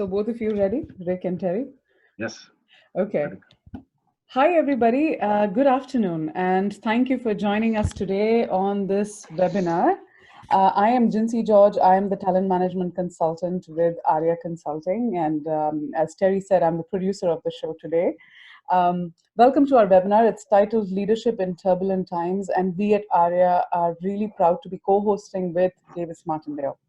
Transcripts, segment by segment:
So both of you ready, Rick and Terry? Yes. Okay. Ready. Hi, everybody. Good afternoon, and thank you for joining us today on this webinar. I am Jinsi George. I am the talent management consultant with Ahria Consulting, and as Terry said, I'm the producer of the show today. Welcome to our webinar. It's titled Leadership in Turbulent Times, and we at Ahria are really proud to be co-hosting with Davis Martindale.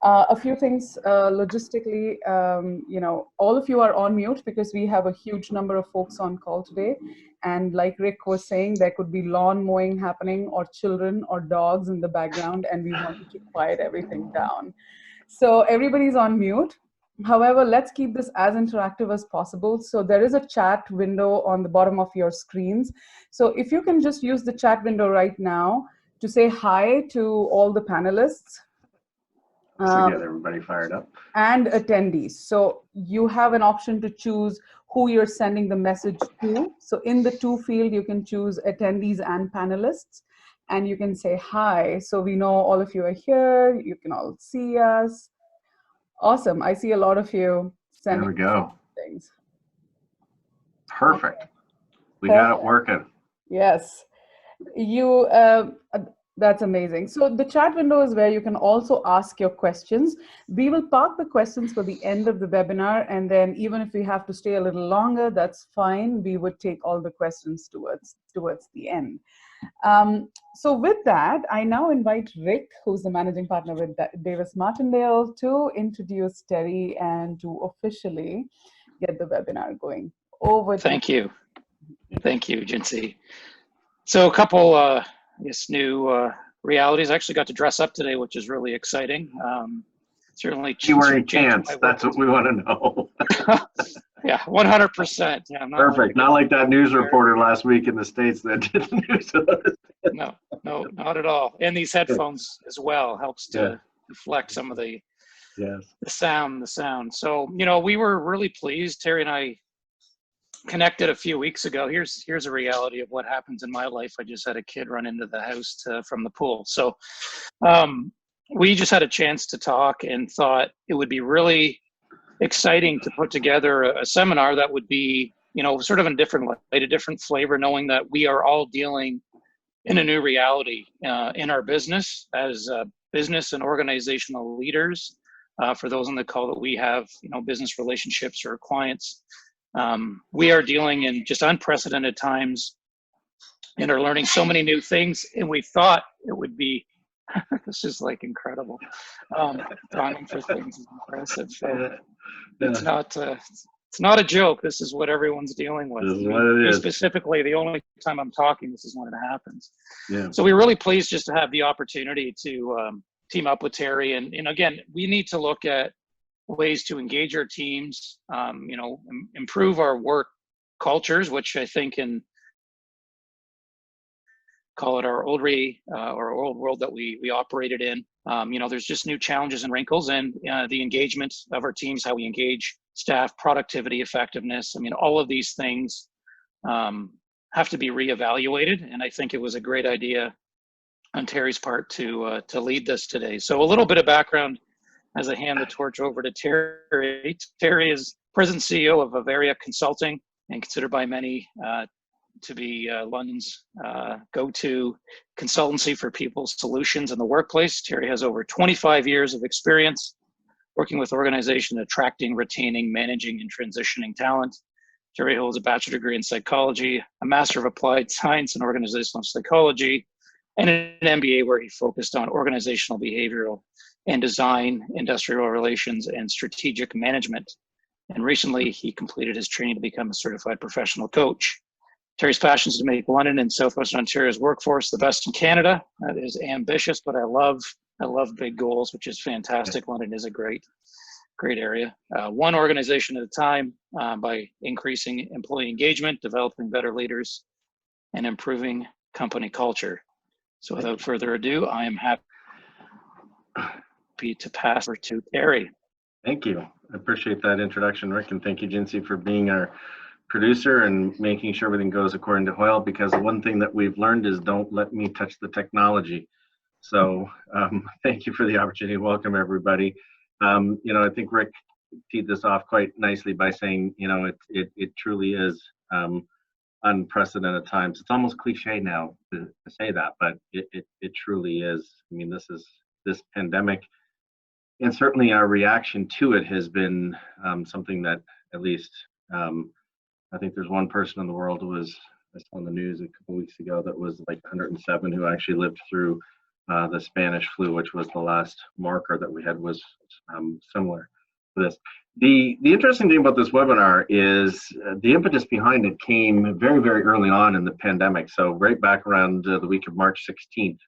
A few things logistically, all of you are on mute because we have a huge number of folks on call today. And like Rick was saying, there could be lawn mowing happening or children or dogs in the background, and we wanted to quiet everything down. So everybody's on mute. However, let's keep this as interactive as possible. So there is a chat window on the bottom of your screens. So if you can just use the chat window right now to say hi to all the panelists. So get everybody fired up. And attendees. So you have an option to choose who you're sending the message to. So in the to field, you can choose attendees and panelists, and you can say hi. So we know all of you are here. You can all see us. Awesome. I see a lot of you sending there we go. things. Perfect. We got it working. Yes. That's amazing. So the chat window is where you can also ask your questions. We will park the questions for the end of the webinar, and then even if we have to stay a little longer, that's fine. We would take all the questions towards the end. So with that, I now invite Rick, who's the managing partner with Davis Martindale, to introduce Terry and to officially get the webinar going. Over to Thank you. Thank you, Jinsi. So a couple new realities. I actually got to dress up today, which is really exciting. Certainly, you wearing pants? That's what we want to know. Yeah, 100%. Yeah, I'm not perfect. Not like that news reporter last week in the States that did the news. No, not at all. And these headphones as well helps to deflect some of the sound. So we were really pleased. Terry and I connected a few weeks ago. Here's a reality of what happens in my life. I just had a kid run into the house from the pool. So we just had a chance to talk and thought it would be really exciting to put together a seminar that would be, sort of in a different light, a different flavor, knowing that we are all dealing in a new reality in our business as business and organizational leaders. For those on the call that we have, business relationships or clients, we are dealing in just unprecedented times and are learning so many new things. And we thought it would be, this is like incredible. Timing for things is impressive. So it's not a joke. This is what everyone's dealing with. This is what it is. Specifically, the only time I'm talking, this is when it happens. Yeah. So we're really pleased just to have the opportunity to team up with Terry. And again, we need to look at ways to engage our teams, improve our work cultures, which I think in call it our old world that we operated in. There's just new challenges and wrinkles, and the engagement of our teams, how we engage staff, productivity, effectiveness. I mean, all of these things have to be reevaluated, and I think it was a great idea on Terry's part to lead this today. So a little bit of background as I hand the torch over to Terry. Terry is President CEO of Ahria Consulting and considered by many to be London's go-to consultancy for people's solutions in the workplace. Terry has over 25 years of experience working with organizations, attracting, retaining, managing, and transitioning talent. Terry holds a bachelor's degree in psychology, a master of applied science in organizational psychology, and an MBA where he focused on organizational behavioral and design, industrial relations, and strategic management. And recently, he completed his training to become a certified professional coach. Terry's passion is to make London and Southwestern Ontario's workforce the best in Canada. That is ambitious, but I love big goals, which is fantastic. London is a great area. One organization at a time by increasing employee engagement, developing better leaders, and improving company culture. So without further ado, I am happy to pass over to Terry. Thank you. I appreciate that introduction, Rick, and thank you, Jinsi, for being our producer and making sure everything goes according to Hoyle, because the one thing that we've learned is don't let me touch the technology. So thank you for the opportunity. Welcome, everybody. I think Rick teed this off quite nicely by saying, you know, it truly is unprecedented times. It's almost cliche now to say that, but it truly is. I mean, this pandemic, and certainly our reaction to it has been something that at least I think there's one person in the world who was, I saw on the news a couple weeks ago, that was like 107 who actually lived through the Spanish flu, which was the last marker that we had was similar to this. The interesting thing about this webinar is the impetus behind it came very, very early on in the pandemic. So right back around the week of March 16th.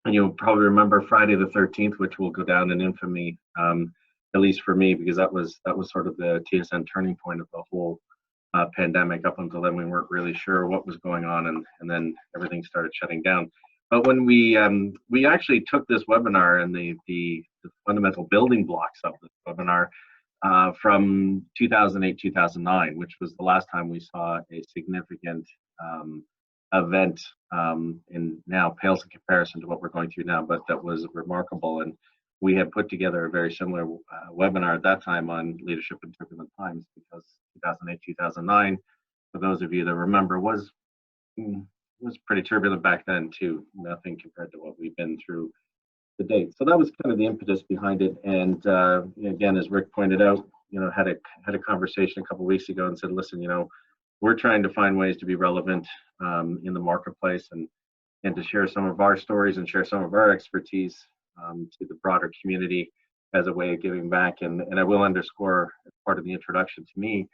And you'll probably remember Friday the 13th, which will go down in infamy, at least for me, because that was sort of the TSN turning point of the whole pandemic. Up until then, we weren't really sure what was going on, and then everything started shutting down. But when we actually took this webinar and the fundamental building blocks of this webinar from 2008, 2009, which was the last time we saw a significant event, and now pales in comparison to what we're going through now, but that was remarkable. And we had put together a very similar webinar at that time on leadership in turbulent times, because 2008, 2009, for those of you that remember, was pretty turbulent back then too. Nothing compared to what we've been through to date. So that was kind of the impetus behind it. And again, as Rick pointed out, you know, had a conversation a couple of weeks ago and said, listen, you know, we're trying to find ways to be relevant in the marketplace and to share some of our stories and share some of our expertise to the broader community as a way of giving back. And I will underscore, as part of the introduction to me,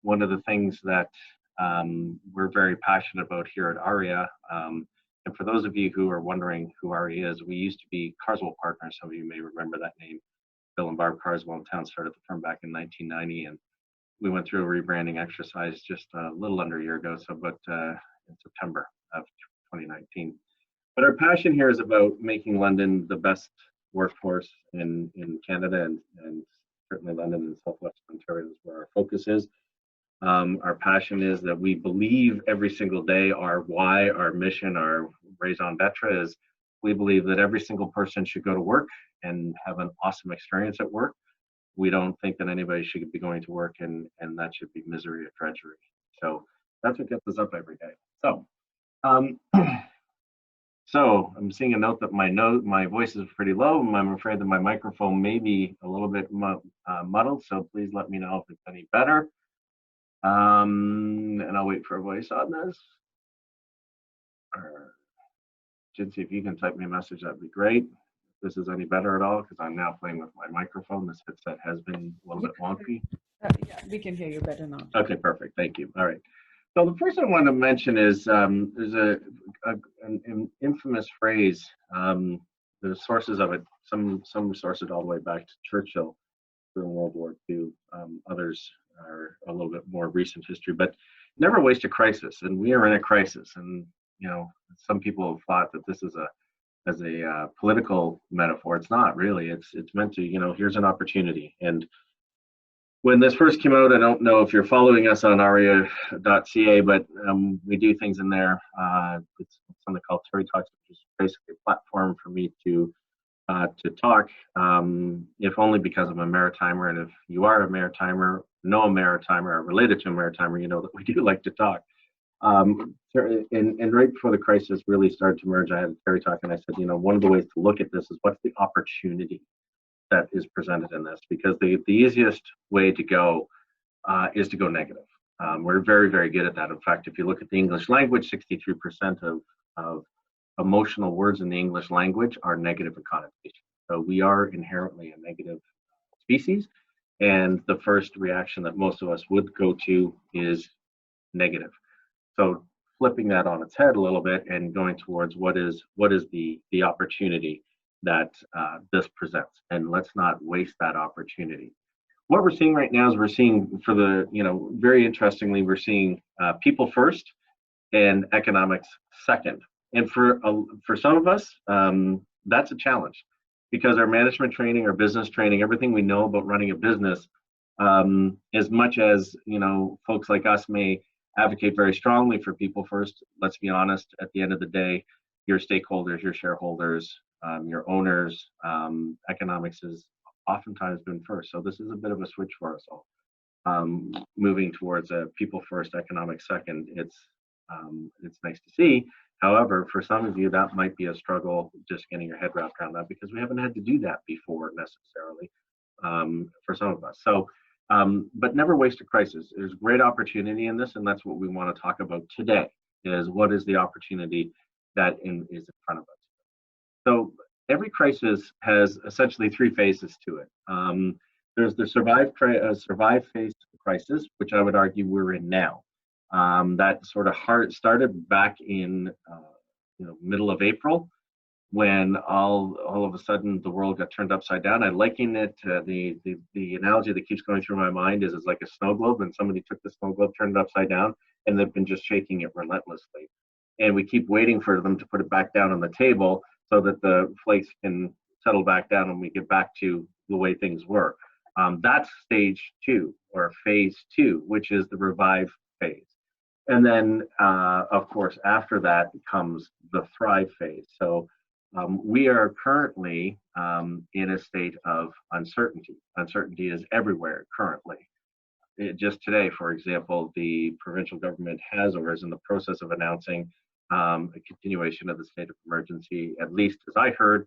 one of the things that we're very passionate about here at Ahria, and for those of you who are wondering who Ahria is, we used to be Carswell Partners. Some of you may remember that name. Bill and Barb Carswell in town started the firm back in 1990, and we went through a rebranding exercise just a little under a year ago, so but in September of 2019. But our passion here is about making London the best workforce in Canada, and certainly London and Southwestern Ontario is where our focus is. Our passion is that we believe every single day, our why, our mission, our raison d'etre is we believe that every single person should go to work and have an awesome experience at work. We don't think that anybody should be going to work and that should be misery or drudgery. So that's what gets us up every day. So, so I'm seeing a note that my voice is pretty low, and I'm afraid that my microphone may be a little bit muddled. So please let me know if it's any better. And I'll wait for a voice on this. Jincy, if you can type me a message, that'd be great. If this is any better at all, because I'm now playing with my microphone. This headset has been a little bit wonky. Yeah, we can hear you better now. Okay, perfect. Thank you. All right. So the first thing I want to mention is there's an infamous phrase. The sources of it, some source it all the way back to Churchill during World War II. Others are a little bit more recent history, but never waste a crisis. And we are in a crisis. And you know, some people have thought that this is as a political metaphor. It's not really. It's meant to, you know, here's an opportunity. And when this first came out, I don't know if you're following us on ahria.ca, but we do things in there. It's something called Terry Talks, which is basically a platform for me to talk, if only because I'm a maritimer. And if you are a maritimer, know a maritimer, or related to a maritimer, you know that we do like to talk. And right before the crisis really started to emerge, I had a Terry Talk, and I said, you know, one of the ways to look at this is what's the opportunity that is presented in this, because the easiest way to go is to go negative. We're very, very good at that. In fact, if you look at the English language, 63% of emotional words in the English language are negative in connotation. So we are inherently a negative species, and the first reaction that most of us would go to is negative. So flipping that on its head a little bit and going towards what is the opportunity that this presents, and let's not waste that opportunity. What we're seeing right now is we're seeing, for the, you know, very interestingly, we're seeing people first and economics second. And for some of us, that's a challenge, because our management training, our business training, everything we know about running a business, as much as, you know, folks like us may advocate very strongly for people first, let's be honest, at the end of the day, your stakeholders, your shareholders, your owners, economics is oftentimes been first. So this is a bit of a switch for us all. Moving towards a people first, economic second. It's nice to see. However, for some of you, that might be a struggle just getting your head wrapped around that, because we haven't had to do that before necessarily for some of us. So, but never waste a crisis. There's great opportunity in this, and that's what we want to talk about today, is what is the opportunity that is in front of us. So every crisis has essentially three phases to it. There's the survive phase of the crisis, which I would argue we're in now. That sort of started back in middle of April, when all of a sudden the world got turned upside down. I liken it to the analogy that keeps going through my mind is it's like a snow globe, and somebody took the snow globe, turned it upside down, and they've been just shaking it relentlessly. And we keep waiting for them to put it back down on the table so that the flakes can settle back down and we get back to the way things were. That's stage 2, or phase 2, which is the revive phase. And then, of course, after that comes the thrive phase. So we are currently in a state of uncertainty. Uncertainty is everywhere currently. Just today, for example, the provincial government has or is in the process of announcing a continuation of the state of emergency, at least as I heard,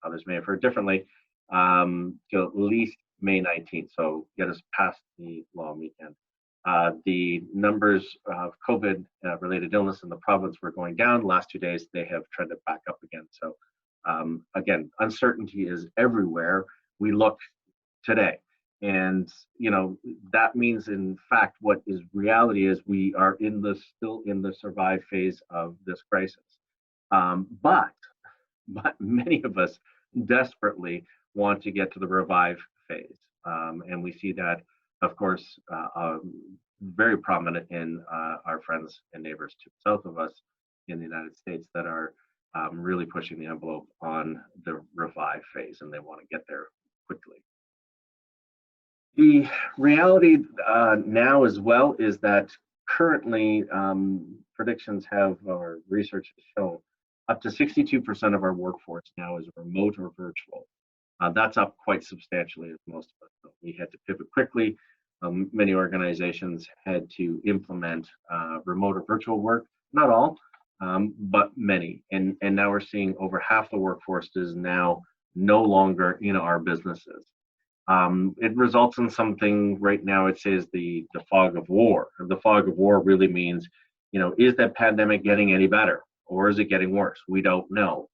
others may have heard differently, till at least May 19th, so get us past the long weekend. The numbers of COVID-related illness in the province were going down. The last 2 days, they have trended back up again. So again, uncertainty is everywhere we look today. And that means, in fact, what is reality is we are still in the survive phase of this crisis. But many of us desperately want to get to the revive phase. And we see that, of course, very prominent in our friends and neighbors to the south of us in the United States that are really pushing the envelope on the revive phase, and they want to get there quickly. The reality now as well is that currently predictions have, or research has shown, up to 62% of our workforce now is remote or virtual. That's up quite substantially, as most of us know. We had to pivot quickly. Many organizations had to implement remote or virtual work. Not all, but many. And now we're seeing over half the workforce is now no longer in our businesses. It results in something right now, it says the fog of war. The fog of war really means, is that pandemic getting any better, or is it getting worse? We don't know.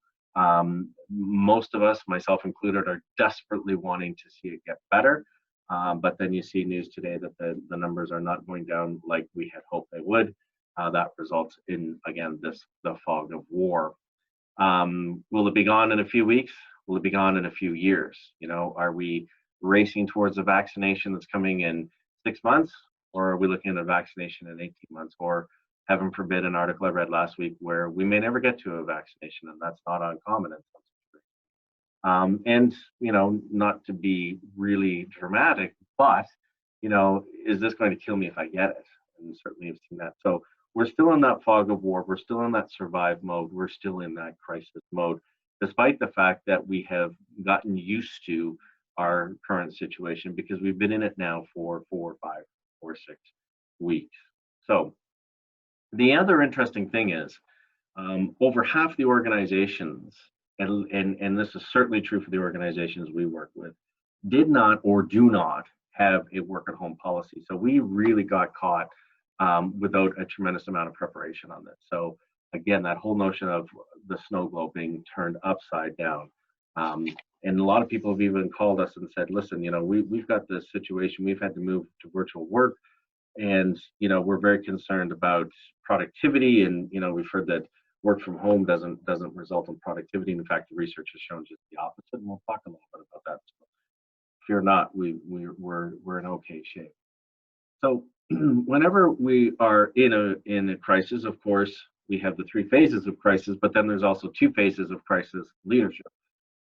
Most of us, myself included, are desperately wanting to see it get better. But then you see news today that the numbers are not going down like we had hoped they would. That results in, again, the fog of war. Will it be gone in a few weeks? Will it be gone in a few years? Are we racing towards a vaccination that's coming in 6 months, or are we looking at a vaccination in 18 months? Or, heaven forbid, an article I read last week where we may never get to a vaccination, and that's not uncommon in some countries. And not to be really dramatic, but is this going to kill me if I get it? And certainly have seen that. So we're still in that fog of war. We're still in that survive mode. We're still in that crisis mode, despite the fact that we have gotten used to our current situation because we've been in it now for 4 or 5 or 6 weeks. So the other interesting thing is over half the organizations, and this is certainly true for the organizations we work with, did not or do not have a work at home policy. So we really got caught without a tremendous amount of preparation on this. So again, that whole notion of the snow globe being turned upside down. And a lot of people have even called us and said, listen, we've got this situation, we've had to move to virtual work, and we're very concerned about productivity, and we've heard that work from home doesn't result in productivity. In fact, the research has shown just the opposite, and we'll talk a little bit about that. So fear not, we're in okay shape. So whenever we are in a crisis, of course, we have the 3 phases of crisis, but then there's also 2 phases of crisis leadership.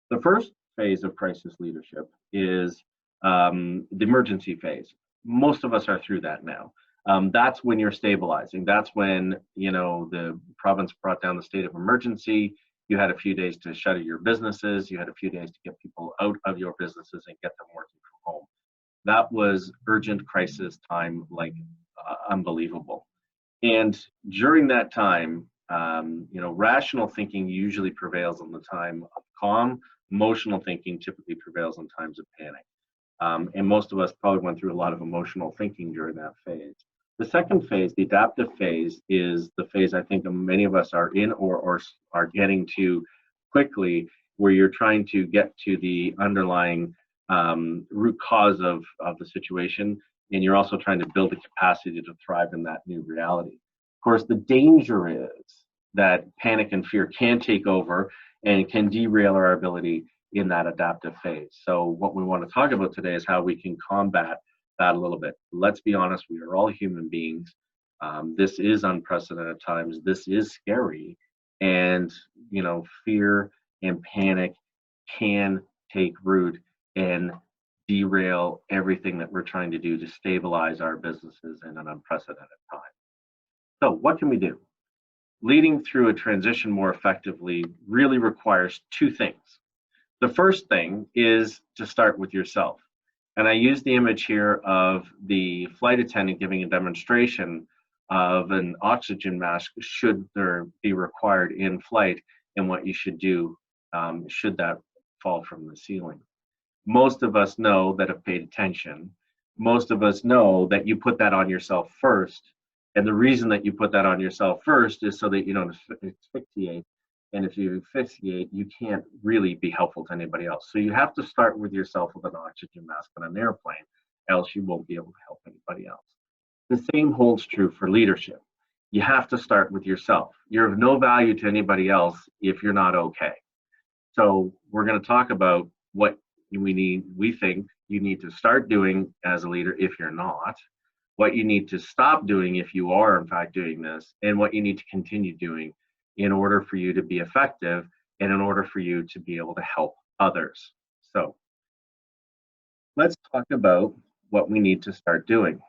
The first phase of crisis leadership is the emergency phase. Most of us are through that now. That's when you're stabilizing. That's when the province brought down the state of emergency. You had a few days to shutter your businesses. You had a few days to get people out of your businesses and get them working from home. That was urgent crisis time, like unbelievable. And during that time, rational thinking usually prevails in the time of calm. Emotional thinking typically prevails in times of panic. And most of us probably went through a lot of emotional thinking during that phase. The second phase, the adaptive phase, is the phase I think many of us are in or are getting to quickly, where you're trying to get to the underlying root cause of the situation, and you're also trying to build the capacity to thrive in that new reality. Of course, the danger is that panic and fear can take over and can derail our ability in that adaptive phase. So what we want to talk about today is how we can combat that a little bit. Let's be honest, we are all human beings. This is unprecedented times. This is scary. And, fear and panic can take root and derail everything that we're trying to do to stabilize our businesses in an unprecedented time. So what can we do? Leading through a transition more effectively really requires two things. The first thing is to start with yourself. And I use the image here of the flight attendant giving a demonstration of an oxygen mask should there be required in flight, and what you should do should that fall from the ceiling. Most of us know that have paid attention. Most of us know that you put that on yourself first. And the reason that you put that on yourself first is so that you don't asphyxiate. And if you asphyxiate, you can't really be helpful to anybody else. So you have to start with yourself with an oxygen mask on an airplane, else you won't be able to help anybody else. The same holds true for leadership. You have to start with yourself. You're of no value to anybody else if you're not okay. So we're going to talk about what we think you need to start doing as a leader if you're not, what you need to stop doing if you are in fact doing this, and what you need to continue doing in order for you to be effective and in order for you to be able to help others. So let's talk about what we need to start doing.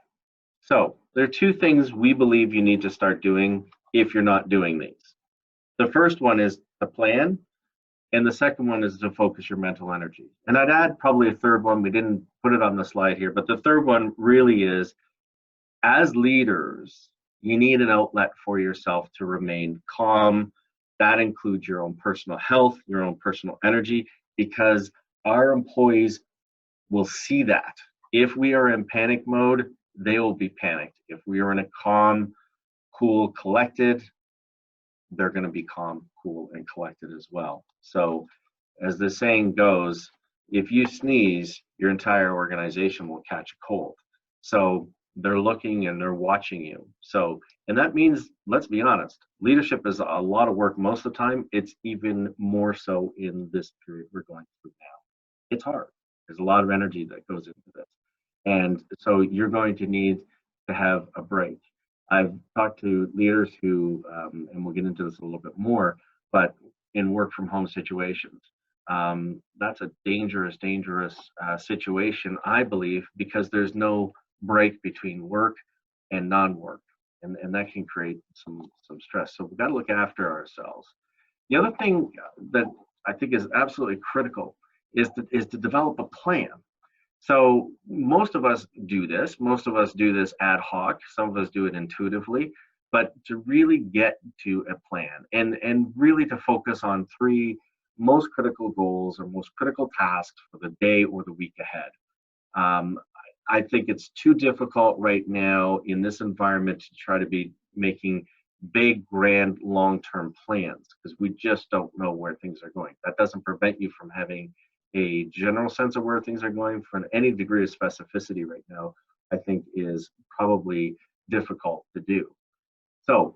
So there are two things we believe you need to start doing if you're not doing these. The first one is the plan, and the second one is to focus your mental energy. And I'd add probably a third one. We didn't put it on the slide here, but the third one really is, as leaders, you need an outlet for yourself to remain calm. That includes your own personal health, your own personal energy, because our employees will see that. If we are in panic mode, they will be panicked. If we are in a calm, cool, collected, they're going to be calm, cool, and collected as well. So as the saying goes, if you sneeze, your entire organization will catch a cold. So they're looking and they're watching you. So, and that means, let's be honest, leadership is a lot of work most of the time. It's even more so in this period we're going through now. It's hard. There's a lot of energy that goes into this. And so you're going to need to have a break. I've talked to leaders who, and we'll get into this a little bit more, but in work from home situations, that's a dangerous situation, I believe, because there's no break between work and non-work, and that can create some stress. So we've got to look after ourselves. The other thing that I think is absolutely critical is to develop a plan. So most of us do this. Most of us do this ad hoc. Some of us do it intuitively. But to really get to a plan and really to focus on three most critical goals or most critical tasks for the day or the week ahead. I think it's too difficult right now in this environment to try to be making big, grand, long-term plans because we just don't know where things are going. That doesn't prevent you from having a general sense of where things are going. For any degree of specificity right now, I think is probably difficult to do. So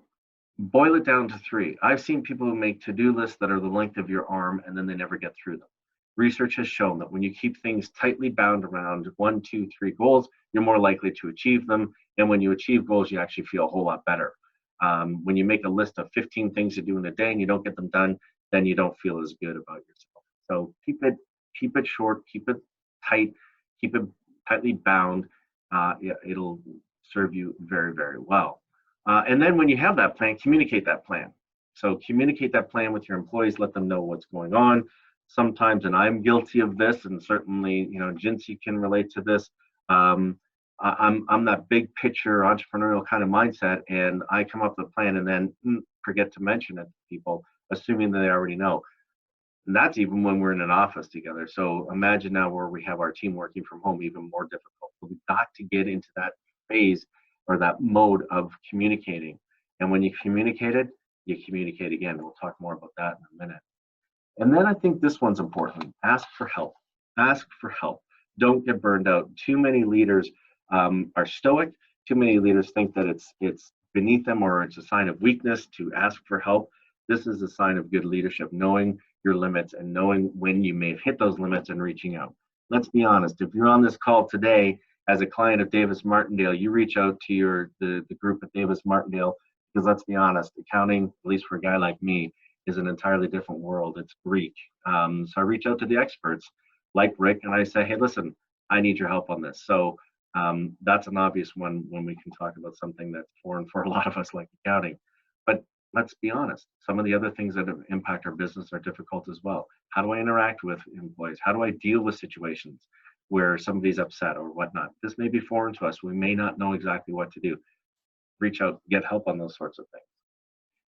boil it down to three. I've seen people who make to-do lists that are the length of your arm and then they never get through them. Research has shown that when you keep things tightly bound around 1, 2, 3 goals, you're more likely to achieve them. And when you achieve goals, you actually feel a whole lot better. When you make a list of 15 things to do in a day and you don't get them done, then you don't feel as good about yourself. So keep it short, keep it tight, keep it tightly bound. It'll serve you very, very well. And then when you have that plan, communicate that plan. So communicate that plan with your employees, let them know what's going on. Sometimes, and I'm guilty of this, and certainly, Jincy can relate to this. I'm that big picture entrepreneurial kind of mindset, and I come up with a plan and then forget to mention it to people, assuming that they already know. And that's even when we're in an office together. So imagine now where we have our team working from home, even more difficult. So we've got to get into that phase or that mode of communicating. And when you communicate it, you communicate again. We'll talk more about that in a minute. And then I think this one's important. Ask for help. Ask for help. Don't get burned out. Too many leaders are stoic. Too many leaders think that it's beneath them or it's a sign of weakness to ask for help. This is a sign of good leadership, knowing your limits and knowing when you may have hit those limits and reaching out. Let's be honest. If you're on this call today as a client of Davis Martindale, you reach out to the group at Davis Martindale because let's be honest, accounting, at least for a guy like me, is an entirely different world. It's Greek. So I reach out to the experts like Rick and I say, hey, listen, I need your help on this. So that's an obvious one when we can talk about something that's foreign for a lot of us like accounting. But let's be honest, some of the other things that impact our business are difficult as well. How do I interact with employees? How do I deal with situations where somebody's upset or whatnot? This may be foreign to us. We may not know exactly what to do. Reach out, get help on those sorts of things.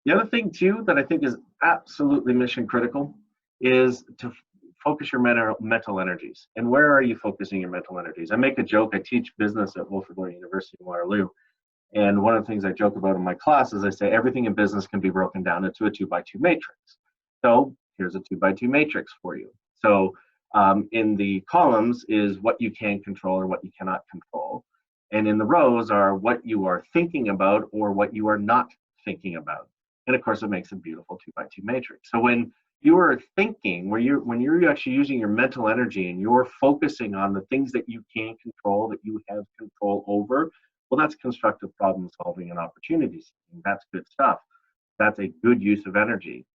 The other thing too that I think is absolutely mission critical is to focus your mental energies. And where are you focusing your mental energies? I make a joke. I teach business at Wilfrid Laurier University in Waterloo. And one of the things I joke about in my class is I say everything in business can be broken down into a 2x2 matrix. So here's a 2x2 matrix for you. So in the columns is what you can control or what you cannot control. And in the rows are what you are thinking about or what you are not thinking about. And of course, it makes a beautiful 2x2 matrix. So when you are thinking, when you're actually using your mental energy and you're focusing on the things that you can control, that you have control over, well, that's constructive problem solving and opportunity seeking. That's good stuff. That's a good use of energy.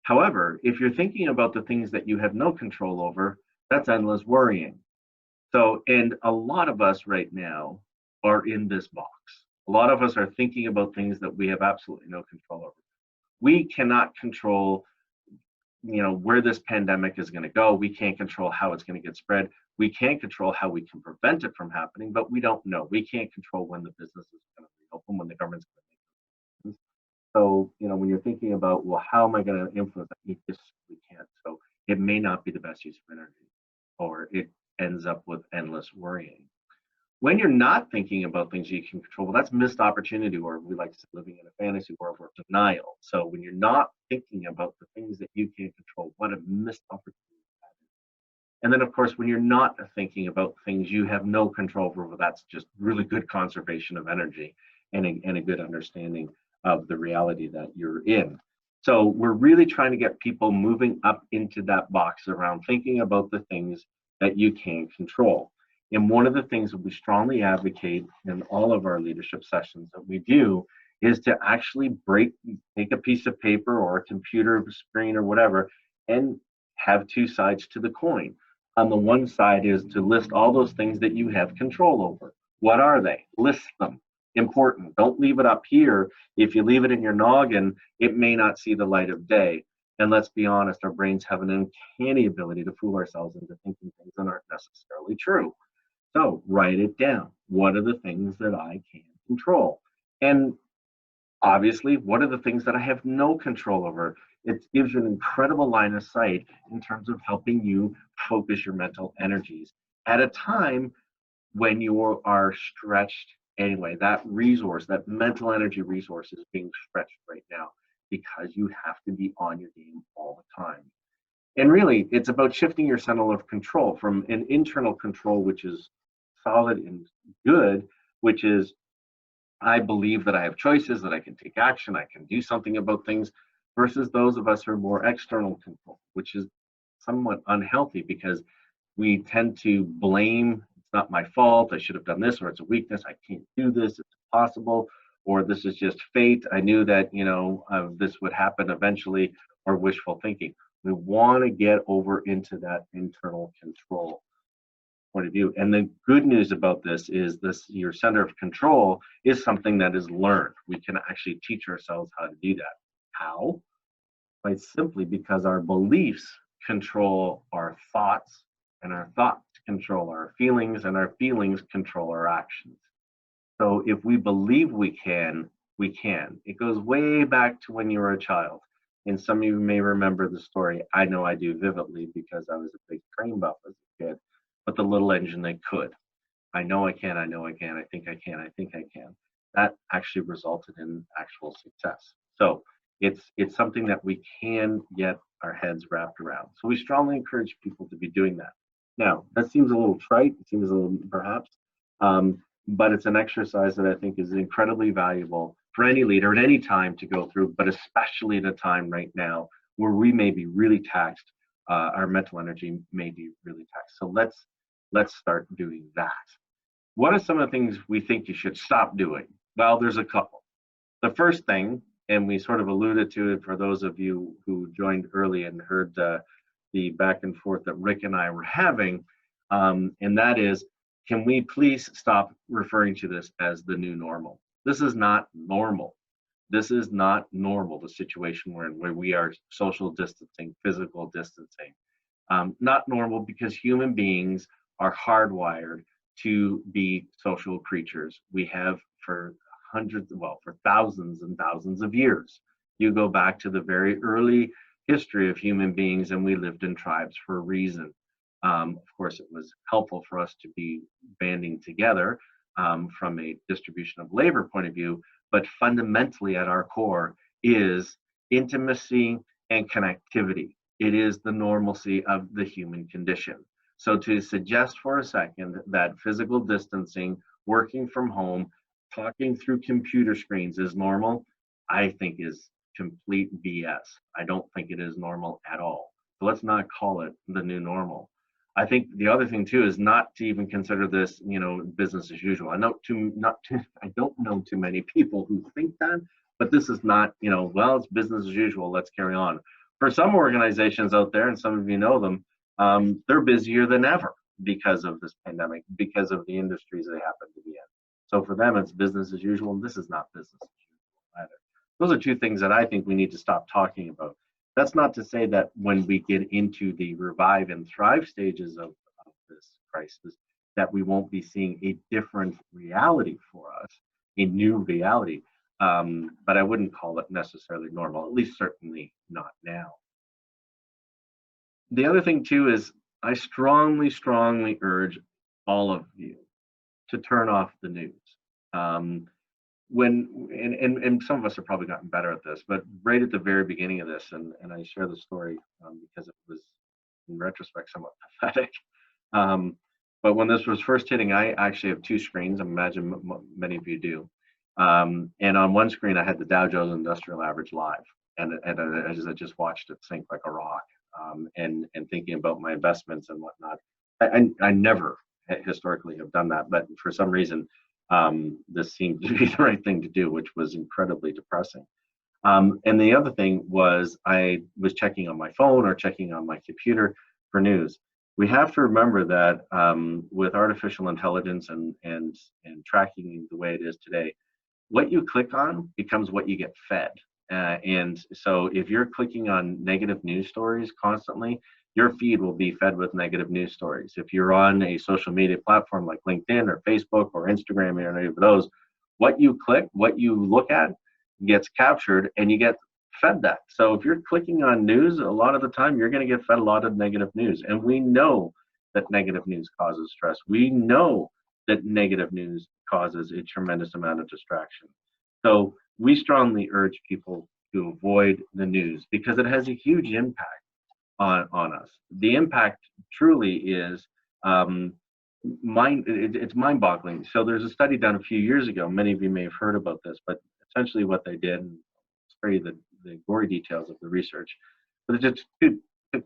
However, if you're thinking about the things that you have no control over, that's endless worrying. So, and a lot of us right now are in this box. A lot of us are thinking about things that we have absolutely no control over. We cannot control, where this pandemic is going to go. We can't control how it's going to get spread. We can't control how we can prevent it from happening, but we don't know. We can't control when the business is going to reopen, when the government's going to make decisions. So, when you're thinking about, well, how am I going to influence that? You just simply can't. So it may not be the best use of energy, or it ends up with endless worrying. When you're not thinking about things you can control, well, that's missed opportunity, or we like to say living in a fantasy world or denial. So when you're not thinking about the things that you can't control, what a missed opportunity that is. And then, of course, when you're not thinking about things you have no control over, well, that's just really good conservation of energy and a good understanding of the reality that you're in. So we're really trying to get people moving up into that box around thinking about the things that you can control. And one of the things that we strongly advocate in all of our leadership sessions that we do is to actually take a piece of paper or a computer screen or whatever and have two sides to the coin. On the one side is to list all those things that you have control over. What are they? List them. Important. Don't leave it up here. If you leave it in your noggin, it may not see the light of day. And let's be honest, our brains have an uncanny ability to fool ourselves into thinking things that aren't necessarily true. So write it down. What are the things that I can control? And obviously, what are the things that I have no control over? It gives you an incredible line of sight in terms of helping you focus your mental energies at a time when you are stretched anyway. That resource, that mental energy resource is being stretched right now because you have to be on your game all the time. And really, it's about shifting your center of control from an internal control, which is solid and good, which is, I believe that I have choices, that I can take action, I can do something about things, versus those of us who are more external control, which is somewhat unhealthy because we tend to blame, it's not my fault, I should have done this, or it's a weakness, I can't do this, it's impossible, or this is just fate, I knew that, this would happen eventually, or wishful thinking. We want to get over into that internal control point of view. And the good news about this is your center of control is something that is learned. We can actually teach ourselves how to do that. How? Quite simply because our beliefs control our thoughts, and our thoughts control our feelings, and our feelings control our actions. So if we believe we can, we can. It goes way back to when you were a child. And some of you may remember the story. I know I do vividly because I was a big train buff as a kid, but the little engine that could. I know I can, I know I can, I think I can, I think I can. That actually resulted in actual success. So it's something that we can get our heads wrapped around. So we strongly encourage people to be doing that. Now, that seems a little trite, it seems a little perhaps, but it's an exercise that I think is incredibly valuable for any leader at any time to go through, but especially at a time right now where we may be really taxed, our mental energy may be really taxed. So let's start doing that. What are some of the things we think you should stop doing? Well, there's a couple. The first thing, and we sort of alluded to it for those of you who joined early and heard the back and forth that Rick and I were having, and that is, can we please stop referring to this as the new normal? This is not normal. This is not normal, the situation we're in, where we are social distancing, physical distancing. Not normal because human beings are hardwired to be social creatures. We have for for thousands and thousands of years. You go back to the very early history of human beings, and we lived in tribes for a reason. Of course, it was helpful for us to be banding together from a distribution of labor point of view, but fundamentally at our core is intimacy and connectivity. It is the normalcy of the human condition. So to suggest for a second that physical distancing, working from home, talking through computer screens is normal, I think is complete BS. I don't think it is normal at all. So let's not call it the new normal. I think the other thing too is not to even consider this, business as usual. I don't know too many people who think that, but this is not, well, it's business as usual. Let's carry on. For some organizations out there, and some of you know them, they're busier than ever because of this pandemic, because of the industries they happen to be in. So for them, it's business as usual, and this is not business as usual either. Those are two things that I think we need to stop talking about. That's not to say that when we get into the revive and thrive stages of this crisis, that we won't be seeing a different reality for us, a new reality. But I wouldn't call it necessarily normal, at least certainly not now. The other thing too is I strongly, strongly urge all of you to turn off the news. And some of us have probably gotten better at this, but right at the very beginning of this, and I share the story because it was, in retrospect, somewhat pathetic. But when this was first hitting, I actually have two screens. I imagine many of you do. And on one screen, I had the Dow Jones Industrial Average live, and I just watched it sink like a rock, and thinking about my investments and whatnot. I never historically have done that, but for some reason, this seemed to be the right thing to do, which was incredibly depressing. And the other thing was I was checking on my phone or checking on my computer for news. We have to remember that with artificial intelligence and tracking the way it is today, what you click on becomes what you get fed. And so if you're clicking on negative news stories constantly, your feed will be fed with negative news stories. If you're on a social media platform like LinkedIn or Facebook or Instagram or any of those, what you click, what you look at gets captured and you get fed that. So if you're clicking on news, a lot of the time you're going to get fed a lot of negative news. And we know that negative news causes stress. We know that negative news causes a tremendous amount of distraction. So we strongly urge people to avoid the news because it has a huge impact on us. The impact truly is it's mind-boggling. So there's a study done a few years ago. Many of you may have heard about this, but essentially what they did, and spare you the gory details of the research, but they just took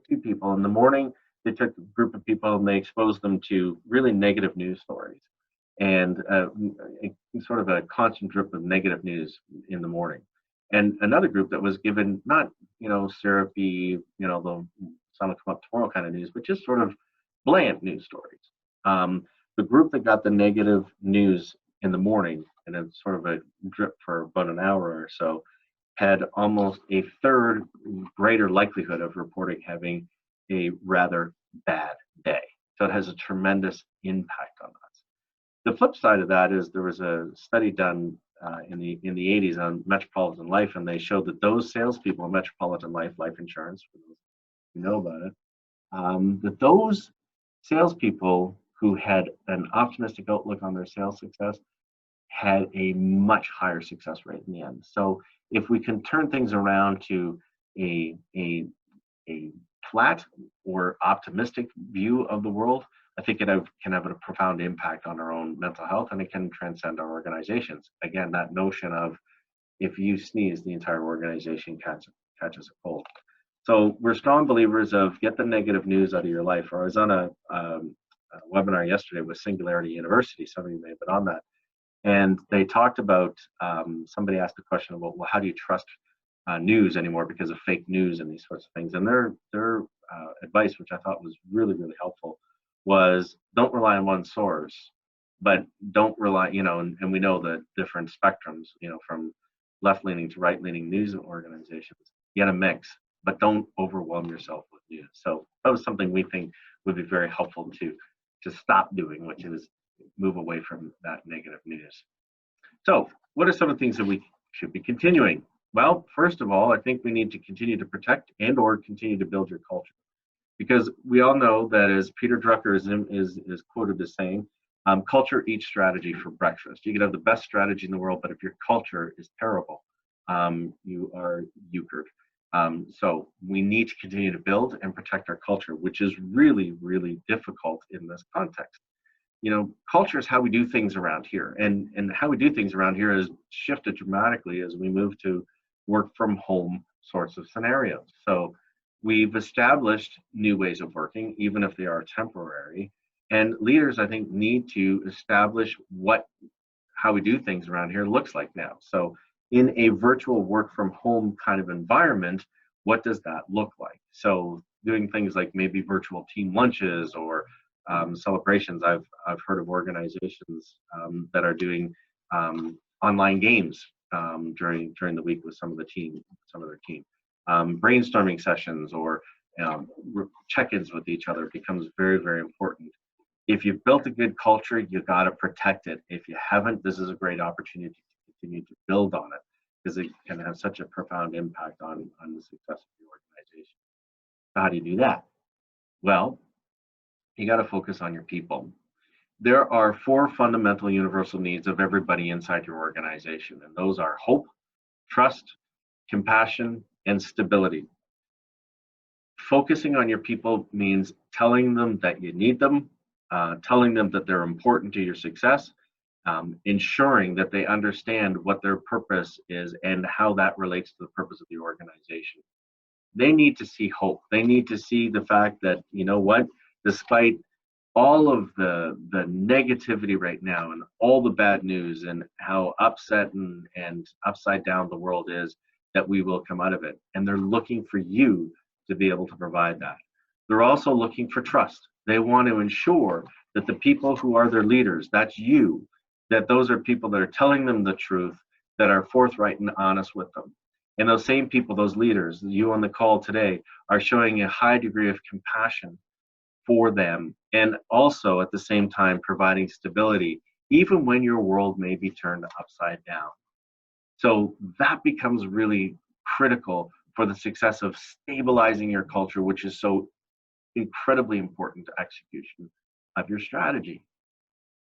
two people in the morning. They took a group of people and they exposed them to really negative news stories, and sort of a constant drip of negative news in the morning. And another group that was given not, syrupy, the sun will come up tomorrow kind of news, but just sort of bland news stories. The group that got the negative news in the morning, and it's sort of a drip for about an hour or so, had almost a third greater likelihood of reporting having a rather bad day. So it has a tremendous impact on us. The flip side of that is there was a study done in the 80s on Metropolitan Life, and they showed that those salespeople in Metropolitan Life insurance, for those who know about it, that those salespeople who had an optimistic outlook on their sales success had a much higher success rate in the end. So if we can turn things around to a flat or optimistic view of the world, I think it can have a profound impact on our own mental health, and it can transcend our organizations. Again, that notion of if you sneeze, the entire organization catches a cold. So we're strong believers of get the negative news out of your life. Or I was on a webinar yesterday with Singularity University. Some of you may have been on that. And they talked about, somebody asked a question about, well, how do you trust news anymore because of fake news and these sorts of things? And their advice, which I thought was really, really helpful, was don't rely on one source, but don't rely, and we know the different spectrums, from left-leaning to right-leaning news organizations. You got to mix, but don't overwhelm yourself with news. So that was something we think would be very helpful to stop doing, which is move away from that negative news. So what are some of the things that we should be continuing? Well, first of all, I think we need to continue to protect and or continue to build your culture. Because we all know that, as Peter Drucker is quoted as saying, culture eats strategy for breakfast. You can have the best strategy in the world, but if your culture is terrible, you are euchred. So we need to continue to build and protect our culture, which is really, really difficult in this context. Culture is how we do things around here, and how we do things around here has shifted dramatically as we move to work from home sorts of scenarios. So we've established new ways of working, even if they are temporary. And leaders, I think, need to establish how we do things around here looks like now. So in a virtual work from home kind of environment, what does that look like? So doing things like maybe virtual team lunches or celebrations. I've heard of organizations that are doing online games during the week with some of their team. Brainstorming sessions or check-ins with each other becomes very, very important. If you've built a good culture, you got to protect it. If you haven't, this is a great opportunity to continue to build on it, because it can have such a profound impact on the success of the organization. So how do you do that? Well, you got to focus on your people. There are 4 fundamental universal needs of everybody inside your organization, and those are hope, trust, compassion, and stability. Focusing on your people means telling them that you need them, telling them that they're important to your success, ensuring that they understand what their purpose is and how that relates to the purpose of the organization. They need to see hope. They need to see the fact that, despite all of the negativity right now and all the bad news and how upset and upside down the world is, that we will come out of it. And they're looking for you to be able to provide that. They're also looking for trust. They want to ensure that the people who are their leaders, that's you, that those are people that are telling them the truth, that are forthright and honest with them. And those same people, those leaders, you on the call today, are showing a high degree of compassion for them, and also at the same time providing stability, even when your world may be turned upside down. So that becomes really critical for the success of stabilizing your culture, which is so incredibly important to execution of your strategy.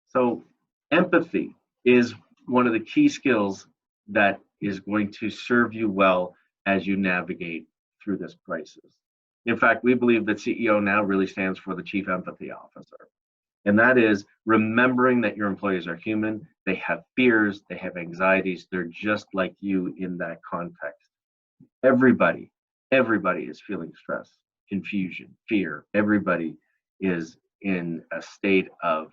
So empathy is one of the key skills that is going to serve you well as you navigate through this crisis. In fact, we believe that CEO now really stands for the Chief Empathy Officer. And that is remembering that your employees are human, they have fears, they have anxieties, they're just like you in that context. Everybody is feeling stress, confusion, fear. Everybody is in a state of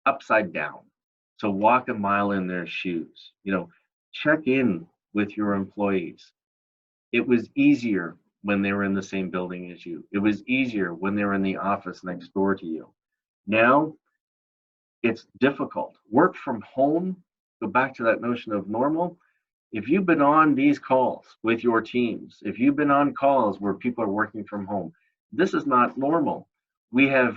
upside down. So walk a mile in their shoes. Check in with your employees. It was easier when they were in the same building as you. It was easier when they were in the office next door to you. Now, it's difficult. Work from home, go back to that notion of normal, if you've been on these calls with your teams, if you've been on calls where people are working from home, this is not normal. We have,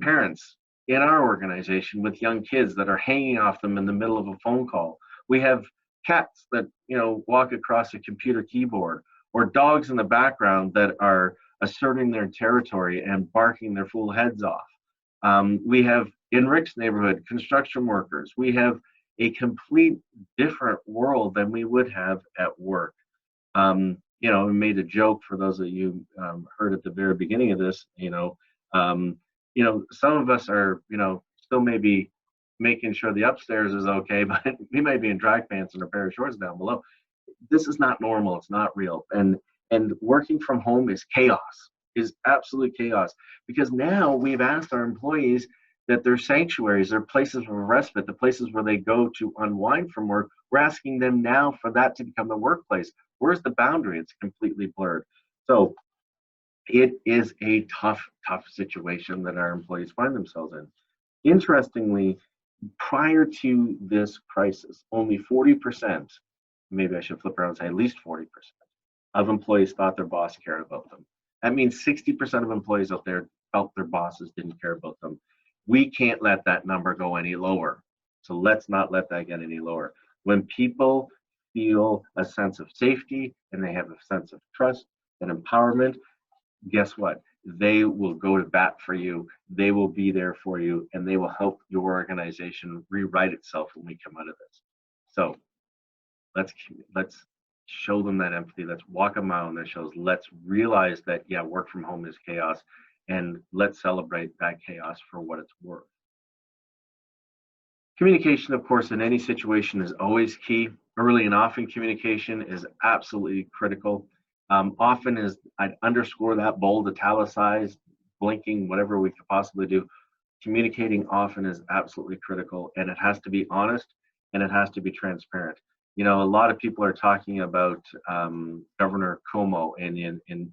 parents in our organization with young kids that are hanging off them in the middle of a phone call. We have cats that, walk across a computer keyboard, or dogs in the background that are asserting their territory and barking their fool heads off. We have, in Rick's neighborhood, construction workers. We have a complete different world than we would have at work. We made a joke for those of you heard at the very beginning of this. Some of us are, still maybe making sure the upstairs is okay, but we may be in drag pants and a pair of shorts down below. This is not normal. It's not real. And working from home is chaos, is absolute chaos, because now we've asked our employees that their sanctuaries, their places of respite, the places where they go to unwind from work, we're asking them now for that to become the workplace. Where's the boundary? It's completely blurred. So it is a tough situation that our employees find themselves in. Interestingly, prior to this crisis, only 40%, maybe I should flip around and say at least 40%, of employees thought their boss cared about them. That means 60% of employees out there felt their bosses didn't care about them. We can't let that number go any lower. So let's not let that get any lower. When people feel a sense of safety and they have a sense of trust and empowerment, guess what? They will go to bat for you. They will be there for you, and they will help your organization rewrite itself when we come out of this. So let's show them that empathy. Let's walk a mile in their shoes. Let's realize that, yeah, work from home is chaos, and let's celebrate that chaos for what it's worth. Communication, of course, in any situation is always key. Early and often communication is absolutely critical. Often is, I'd underscore that, bold, italicized, blinking, whatever we could possibly do. Communicating often is absolutely critical, and it has to be honest, and it has to be transparent. A lot of people are talking about Governor Cuomo in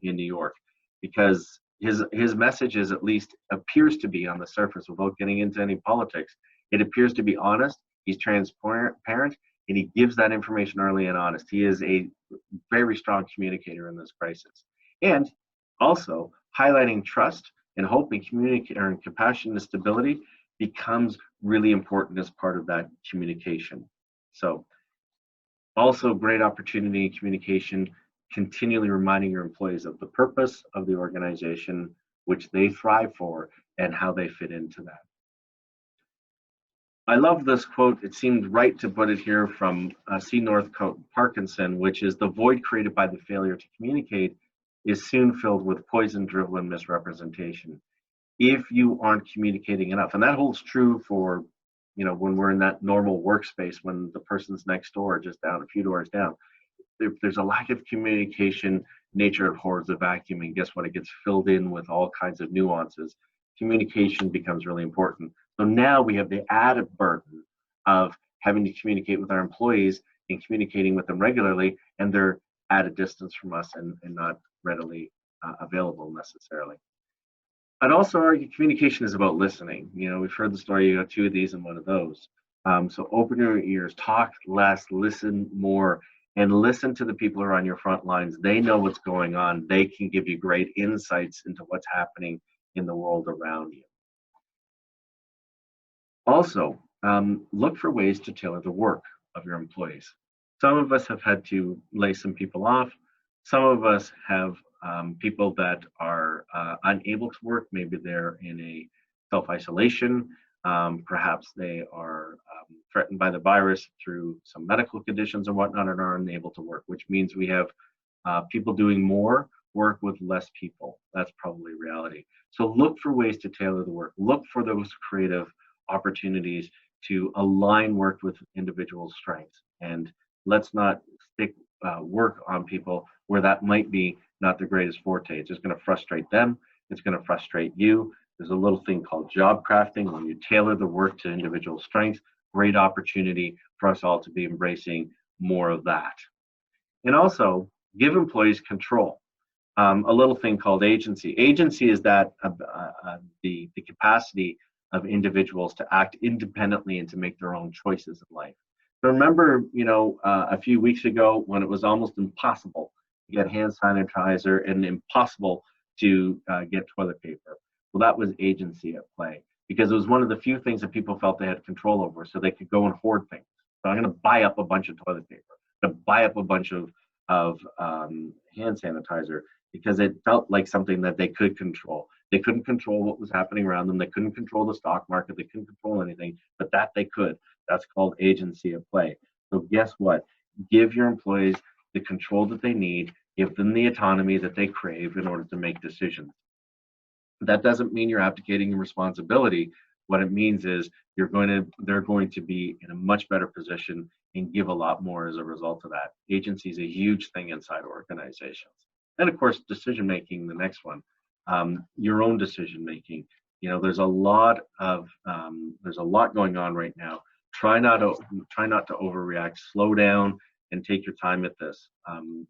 New York, because his message is, at least appears to be on the surface, without getting into any politics, it appears to be honest. He's transparent, and he gives that information early and honest. He is a very strong communicator in this crisis. And also, highlighting trust and hope and and compassion and stability becomes really important as part of that communication. So also great opportunity in communication, continually reminding your employees of the purpose of the organization, which they thrive for, and how they fit into that. I love this quote. It seemed right to put it here from C. Northcote Parkinson, which is, "The void created by the failure to communicate is soon filled with poison, drivel, and misrepresentation." If you aren't communicating enough, and that holds true for, when we're in that normal workspace, when the person's next door, just down a few doors down, there's a lack of communication. Nature abhors the vacuum, and guess what? It gets filled in with all kinds of nuances. Communication becomes really important. So now we have the added burden of having to communicate with our employees and communicating with them regularly, and they're at a distance from us and not readily available necessarily. I'd also argue communication is about listening. We've heard the story, you got two of these and one of those. So open your ears, talk less, listen more, and listen to the people who are on your front lines. They know what's going on. They can give you great insights into what's happening in the world around you. Also, look for ways to tailor the work of your employees. Some of us have had to lay some people off. Some of us have people that are unable to work. Maybe they're in a self-isolation. Perhaps they are threatened by the virus through some medical conditions and whatnot, and are unable to work, which means we have people doing more work with less people. That's probably reality. So look for ways to tailor the work. Look for those creative opportunities to align work with individual strengths. And let's not stick work on people where that might be not the greatest forte. It's just going to frustrate them. It's going to frustrate you. There's a little thing called job crafting. When you tailor the work to individual strengths, great opportunity for us all to be embracing more of that. And also give employees control. A little thing called agency. Agency is that the capacity of individuals to act independently and to make their own choices in life. So remember, a few weeks ago when it was almost impossible to get hand sanitizer and impossible to get toilet paper. Well, that was agency at play because it was one of the few things that people felt they had control over, so they could go and hoard things. So I'm going to buy up a bunch of toilet paper, to buy up a bunch of hand sanitizer because it felt like something that they could control. They couldn't control what was happening around them. They couldn't control the stock market. They couldn't control anything, but that they could. That's called agency at play. So guess what? Give your employees the control that they need. Give them the autonomy that they crave in order to make decisions. That doesn't mean you're abdicating your responsibility. What it means is they're going to be in a much better position and give a lot more as a result of that. Agency is a huge thing inside organizations. And of course, decision making, the next one, your own decision making. There's a lot going on right now. Try not to overreact. Slow down and take your time at this.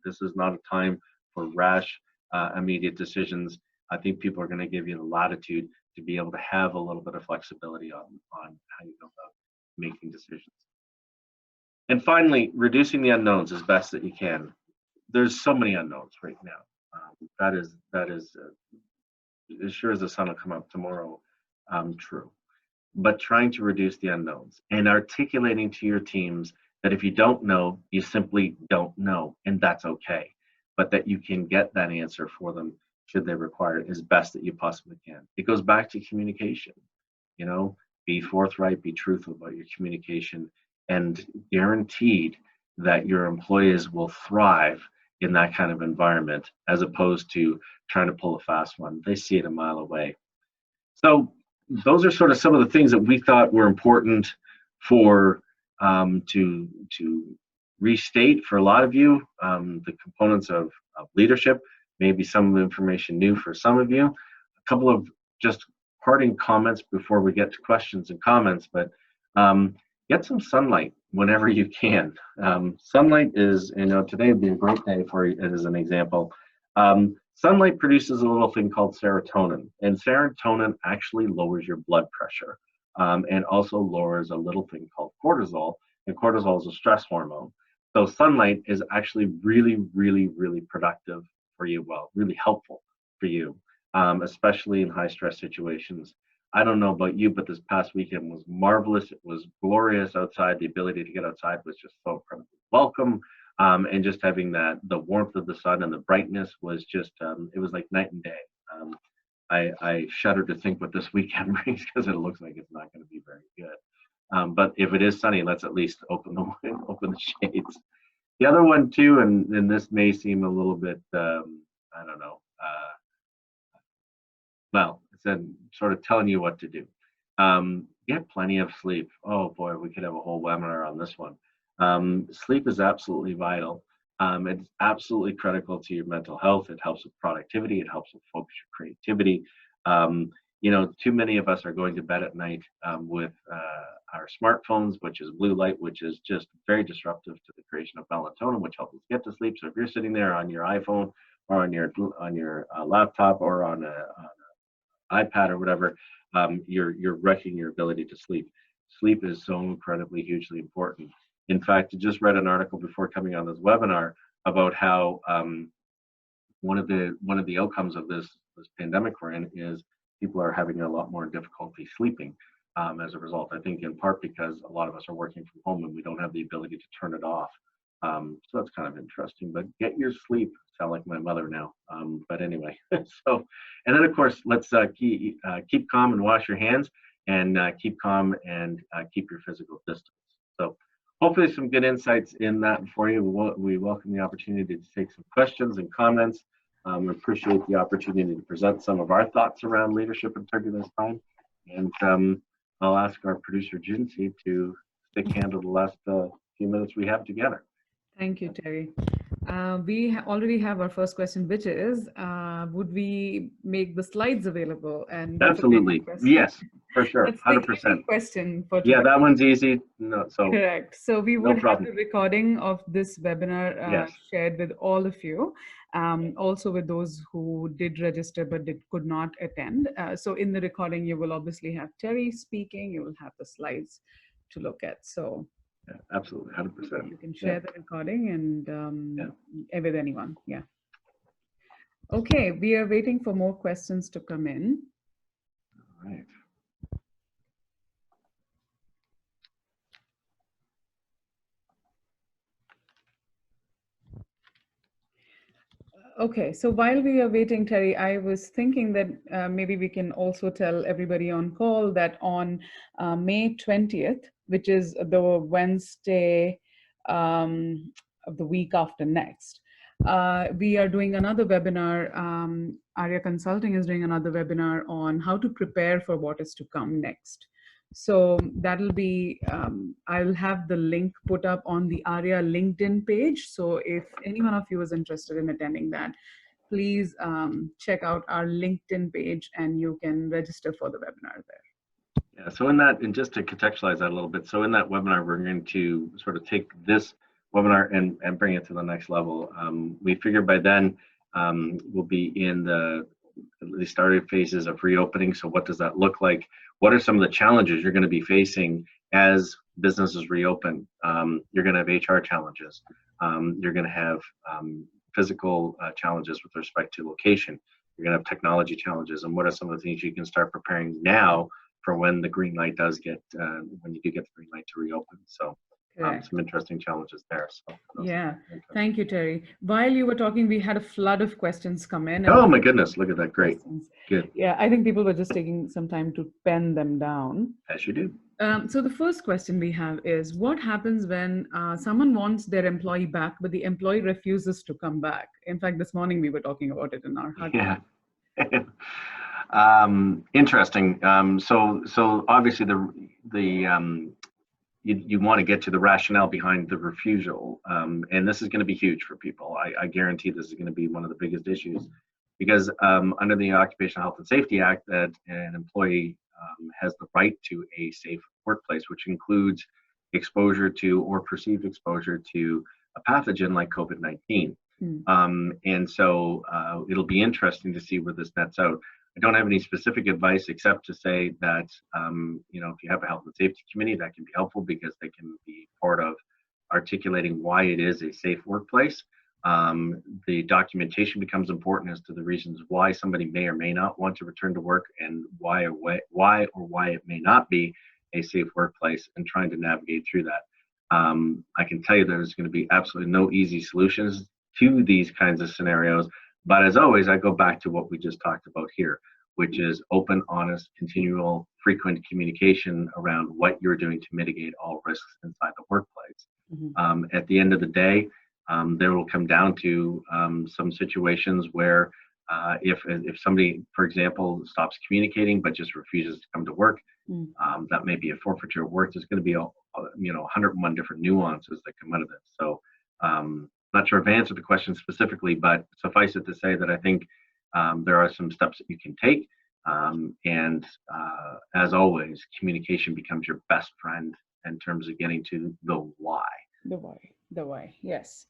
This is not a time for rash, immediate decisions. I think people are going to give you the latitude to be able to have a little bit of flexibility on how you go about making decisions. And finally, reducing the unknowns as best that you can. There's so many unknowns right now. That is as sure as the sun will come up tomorrow, true. But trying to reduce the unknowns and articulating to your teams that if you don't know, you simply don't know, and that's okay. But that you can get that answer for them should they require it as best that you possibly can. It goes back to communication. Be forthright, be truthful about your communication, and guaranteed that your employees will thrive in that kind of environment as opposed to trying to pull a fast one. They see it a mile away. So those are sort of some of the things that we thought were important for to restate for a lot of you, the components of leadership, maybe some of the information new for some of you. A couple of just parting comments before we get to questions and comments, but get some sunlight whenever you can. Sunlight is, today would be a great day for it as an example. Sunlight produces a little thing called serotonin, and serotonin actually lowers your blood pressure and also lowers a little thing called cortisol, and cortisol is a stress hormone. So sunlight is actually really, really, really productive for you, really helpful for you, especially in high stress situations. I don't know about you, but this past weekend was marvelous. It was glorious outside. The ability to get outside was just so incredibly welcome. And just having the warmth of the sun and the brightness was just, it was like night and day. I shudder to think what this weekend brings because it looks like it's not going to be very good. But if it is sunny, let's at least open the shades. The other one too, and this may seem a little bit, I don't know, well, it's sort of telling you what to do. Get plenty of sleep. Oh boy, we could have a whole webinar on this one. Sleep is absolutely vital. It's absolutely critical to your mental health. It helps with productivity. It helps with focus, your creativity. Too many of us are going to bed at night with our smartphones, which is blue light, which is just very disruptive to the creation of melatonin, which helps us get to sleep. So if you're sitting there on your iPhone or on your laptop or on an iPad or whatever, you're wrecking your ability to sleep. Sleep is so incredibly, hugely important. In fact, I just read an article before coming on this webinar about how one of the outcomes of this pandemic we're in is people are having a lot more difficulty sleeping as a result. I think in part because a lot of us are working from home and we don't have the ability to turn it off. So that's kind of interesting. But get your sleep. Sound like my mother now. But anyway, so, and then of course, let's keep calm and wash your hands, and keep calm and keep your physical distance. So hopefully some good insights in that for you. We welcome the opportunity to take some questions and comments. We appreciate the opportunity to present some of our thoughts around leadership in turbulent time. And I'll ask our producer, Jinsi, to stick handle the last few minutes we have together. Thank you, Terry. We already have our first question, which is, would we make the slides available? And absolutely, yes, for sure, 100%. Question for today. Yeah, that one's easy. No, so correct. So we would have the recording of this webinar shared with all of you, also with those who did register but could not attend. So in the recording, you will obviously have Terry speaking. You will have the slides to look at. So Yeah, absolutely, 100%. You can share the recording and Yeah. with anyone. Yeah. Okay, we are waiting for more questions to come in. All right. Okay, so while we are waiting, Terry, I was thinking that maybe we can also tell everybody on call that on May 20th, which is the Wednesday of the week after next, we are doing another webinar. Ahria Consulting is doing another webinar on how to prepare for what is to come next. So that'll be, I'll have the link put up on the Ahria LinkedIn page. So if any one of you is interested in attending that, please check out our LinkedIn page and you can register for the webinar there. Yeah, so in that, and just to contextualize that a little bit, so in that webinar, we're going to sort of take this webinar and bring it to the next level. We figure by then we'll be in the started phases of reopening. So what does that look like? What are some of the challenges you're going to be facing as businesses reopen? You're going to have HR challenges. You're going to have physical challenges with respect to location. You're going to have technology challenges. And what are some of the things you can start preparing now for when the green light does get, when you do get the green light to reopen? So some interesting challenges there. So yeah, thank you, Terry. While you were talking, we had a flood of questions come in. Oh my goodness, look at that, great. Good. Yeah, I think people were just taking some time to pen them down. As you do. So the first question we have is, what happens when someone wants their employee back, but the employee refuses to come back? In fact, this morning we were talking about it in our hotline. Yeah. Interesting. So obviously you want to get to the rationale behind the refusal, and this is going to be huge for people. I guarantee this is going to be one of the biggest issues, because under the Occupational Health and Safety Act, that an employee has the right to a safe workplace, which includes exposure to or perceived exposure to a pathogen like COVID-19. And so it'll be interesting to see where this nets out. I don't have any specific advice except to say that, if you have a health and safety committee, that can be helpful because they can be part of articulating why it is a safe workplace. The documentation becomes important as to the reasons why somebody may or may not want to return to work, and why it may not be a safe workplace, and trying to navigate through that. I can tell you there's going to be absolutely no easy solutions to these kinds of scenarios. But as always, I go back to what we just talked about here, which is open, honest, continual, frequent communication around what you're doing to mitigate all risks inside the workplace. At the end of the day, there will come down to some situations where if somebody, for example, stops communicating but just refuses to come to work, that may be a forfeiture at work. There's going to be 101 different nuances that come out of this. So not sure if I answered the question specifically, but suffice it to say that I think there are some steps that you can take. And as always, communication becomes your best friend in terms of getting to the why. The why, yes.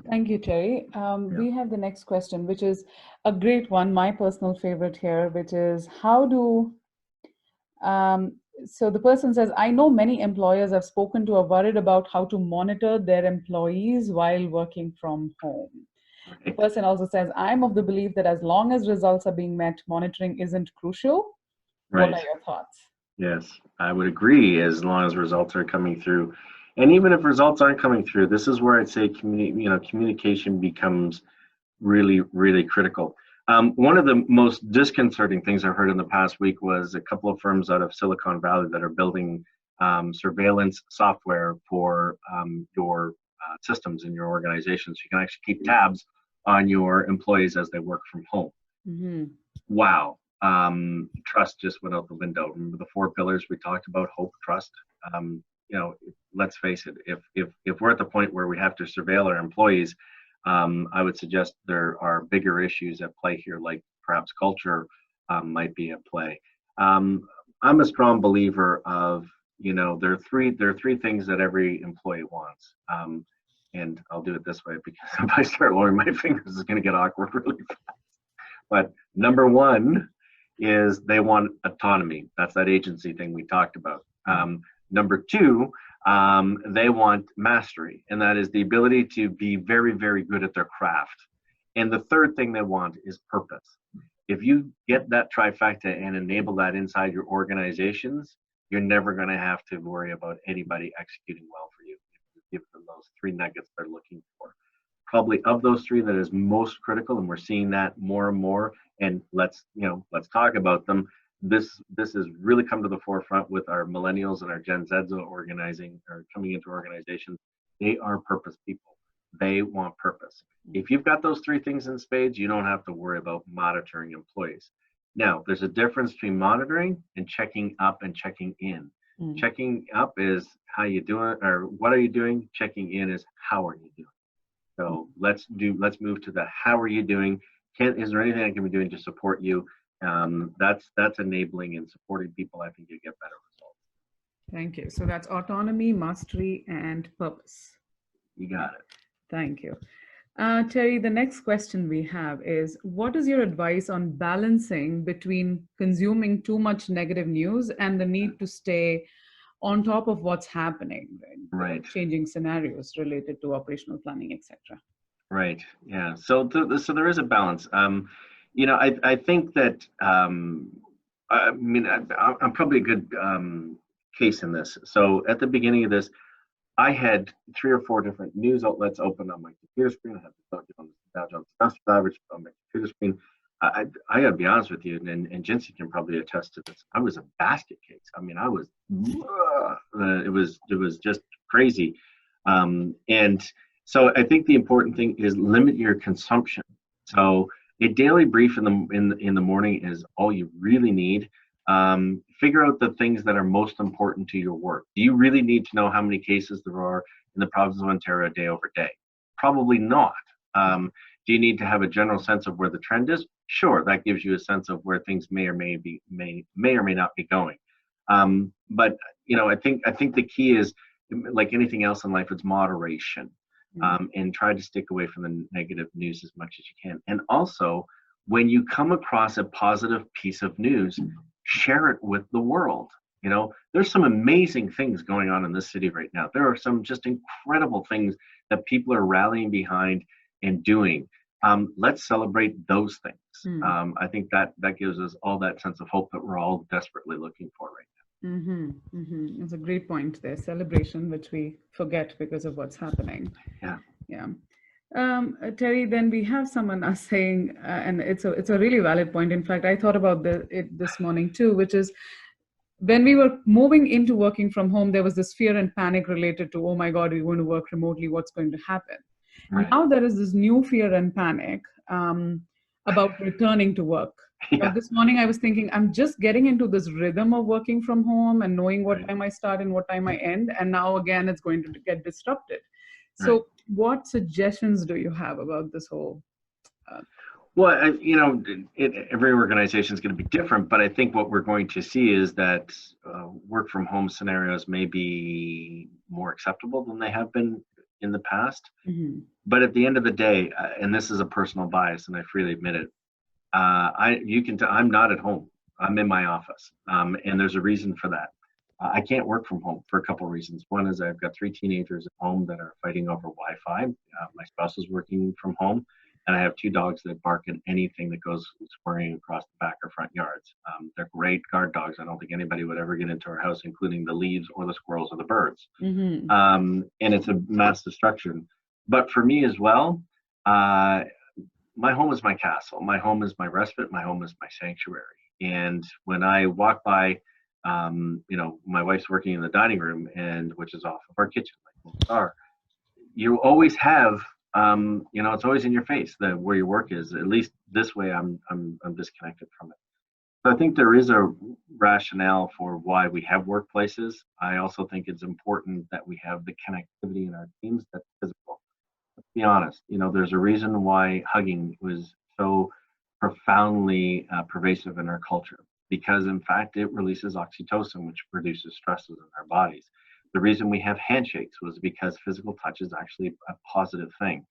Thank you, Terry. We have the next question, which is a great one, my personal favorite here, which is how do, so the person says, I know many employers I've spoken to are worried about how to monitor their employees while working from home. The person also says, I'm of the belief that as long as results are being met, monitoring isn't crucial. Right. What are your thoughts? Yes, I would agree, as long as results are coming through. And even if results aren't coming through, this is where I'd say communication becomes really, really critical. One of the most disconcerting things I heard in the past week was a couple of firms out of Silicon Valley that are building surveillance software for your systems in your organization, so you can actually keep tabs on your employees as they work from home. Wow. Trust just went out the window. Remember the 4 pillars we talked about: hope, trust. Let's face it, if we're at the point where we have to surveil our employees, I would suggest there are bigger issues at play here, like perhaps culture might be at play. I'm a strong believer of, there are three things that every employee wants. And I'll do it this way, because if I start lowering my fingers, it's going to get awkward really fast. But number one is they want autonomy. That's that agency thing we talked about. Number two, They want mastery, and that is the ability to be very, very good at their craft. And the third thing they want is purpose. If you get that trifecta and enable that inside your organizations, you're never going to have to worry about anybody executing well for you if you give them those three nuggets they're looking for. Probably of those three, that is most critical, and we're seeing that more and more. And let's talk about them. This has really come to the forefront with our millennials and our Gen Zs organizing or coming into organizations. They are purpose people. They want purpose. If you've got those three things in spades, you don't have to worry about monitoring employees. Now, there's a difference between monitoring and checking up and checking in. Checking up is how you doing or what are you doing? Checking in is how are you doing? So let's move to the how are you doing? Is there anything I can be doing to support you? That's enabling and supporting people. I think you get better results. Thank you. So that's autonomy, mastery, and purpose. You got it. Thank you. Terry, the next question we have is, what is your advice on balancing between consuming too much negative news and the need to stay on top of what's happening, right? Changing scenarios related to operational planning, etc. Right. Yeah. So there is a balance. I think that I'm probably a good case in this. So at the beginning of this, I had 3 or 4 different news outlets open on my computer screen. I had the Dow Jones Industrial Average on my computer screen. I got to be honest with you, and Jincy can probably attest to this. I was a basket case. I mean, I was, it was just crazy. And so I think the important thing is limit your consumption. So a daily brief in the morning is all you really need. Figure out the things that are most important to your work. Do you really need to know how many cases there are in the province of Ontario day over day? Probably not. Do you need to have a general sense of where the trend is? Sure, that gives you a sense of where things may or may not be going. But I think the key is, like anything else in life, it's moderation, and try to stick away from the negative news as much as you can. And also, when you come across a positive piece of news, share it with the world. There's some amazing things going on in this city right now. There are some just incredible things that people are rallying behind and doing. Let's celebrate those things. I think that gives us all that sense of hope that we're all desperately looking for right now. It's a great point there. Celebration, which we forget because of what's happening. Yeah. Terry, then we have someone saying, and it's a really valid point. In fact, I thought about it this morning too, which is when we were moving into working from home, there was this fear and panic related to, oh my God, we're going to work remotely. What's going to happen? Right. Now there is this new fear and panic about returning to work. Yeah. This morning I was thinking, I'm just getting into this rhythm of working from home and knowing what time I start and what time I end. And now again, it's going to get disrupted. So what suggestions do you have about this whole? Well, every organization is going to be different, but I think what we're going to see is that work from home scenarios may be more acceptable than they have been in the past. But at the end of the day, and this is a personal bias, and I freely admit it, I'm not at home. I'm in my office, and there's a reason for that. I can't work from home for a couple of reasons. One is I've got 3 teenagers at home that are fighting over Wi-Fi. My spouse is working from home, and I have 2 dogs that bark at anything that goes squaring across the back or front yards. They're great guard dogs. I don't think anybody would ever get into our house, including the leaves or the squirrels or the birds. And it's a mass destruction. But for me as well, my home is my castle. My home is my respite. My home is my sanctuary. And when I walk by, my wife's working in the dining room, which is off of our kitchen, you always have, it's always in your face where your work is. At least this way, I'm disconnected from it. So I think there is a rationale for why we have workplaces. I also think it's important that we have the connectivity in our teams that's physical. Let's be honest, there's a reason why hugging was so profoundly pervasive in our culture, because in fact it releases oxytocin, which produces stresses in our bodies. The reason we have handshakes was because physical touch is actually a positive thing.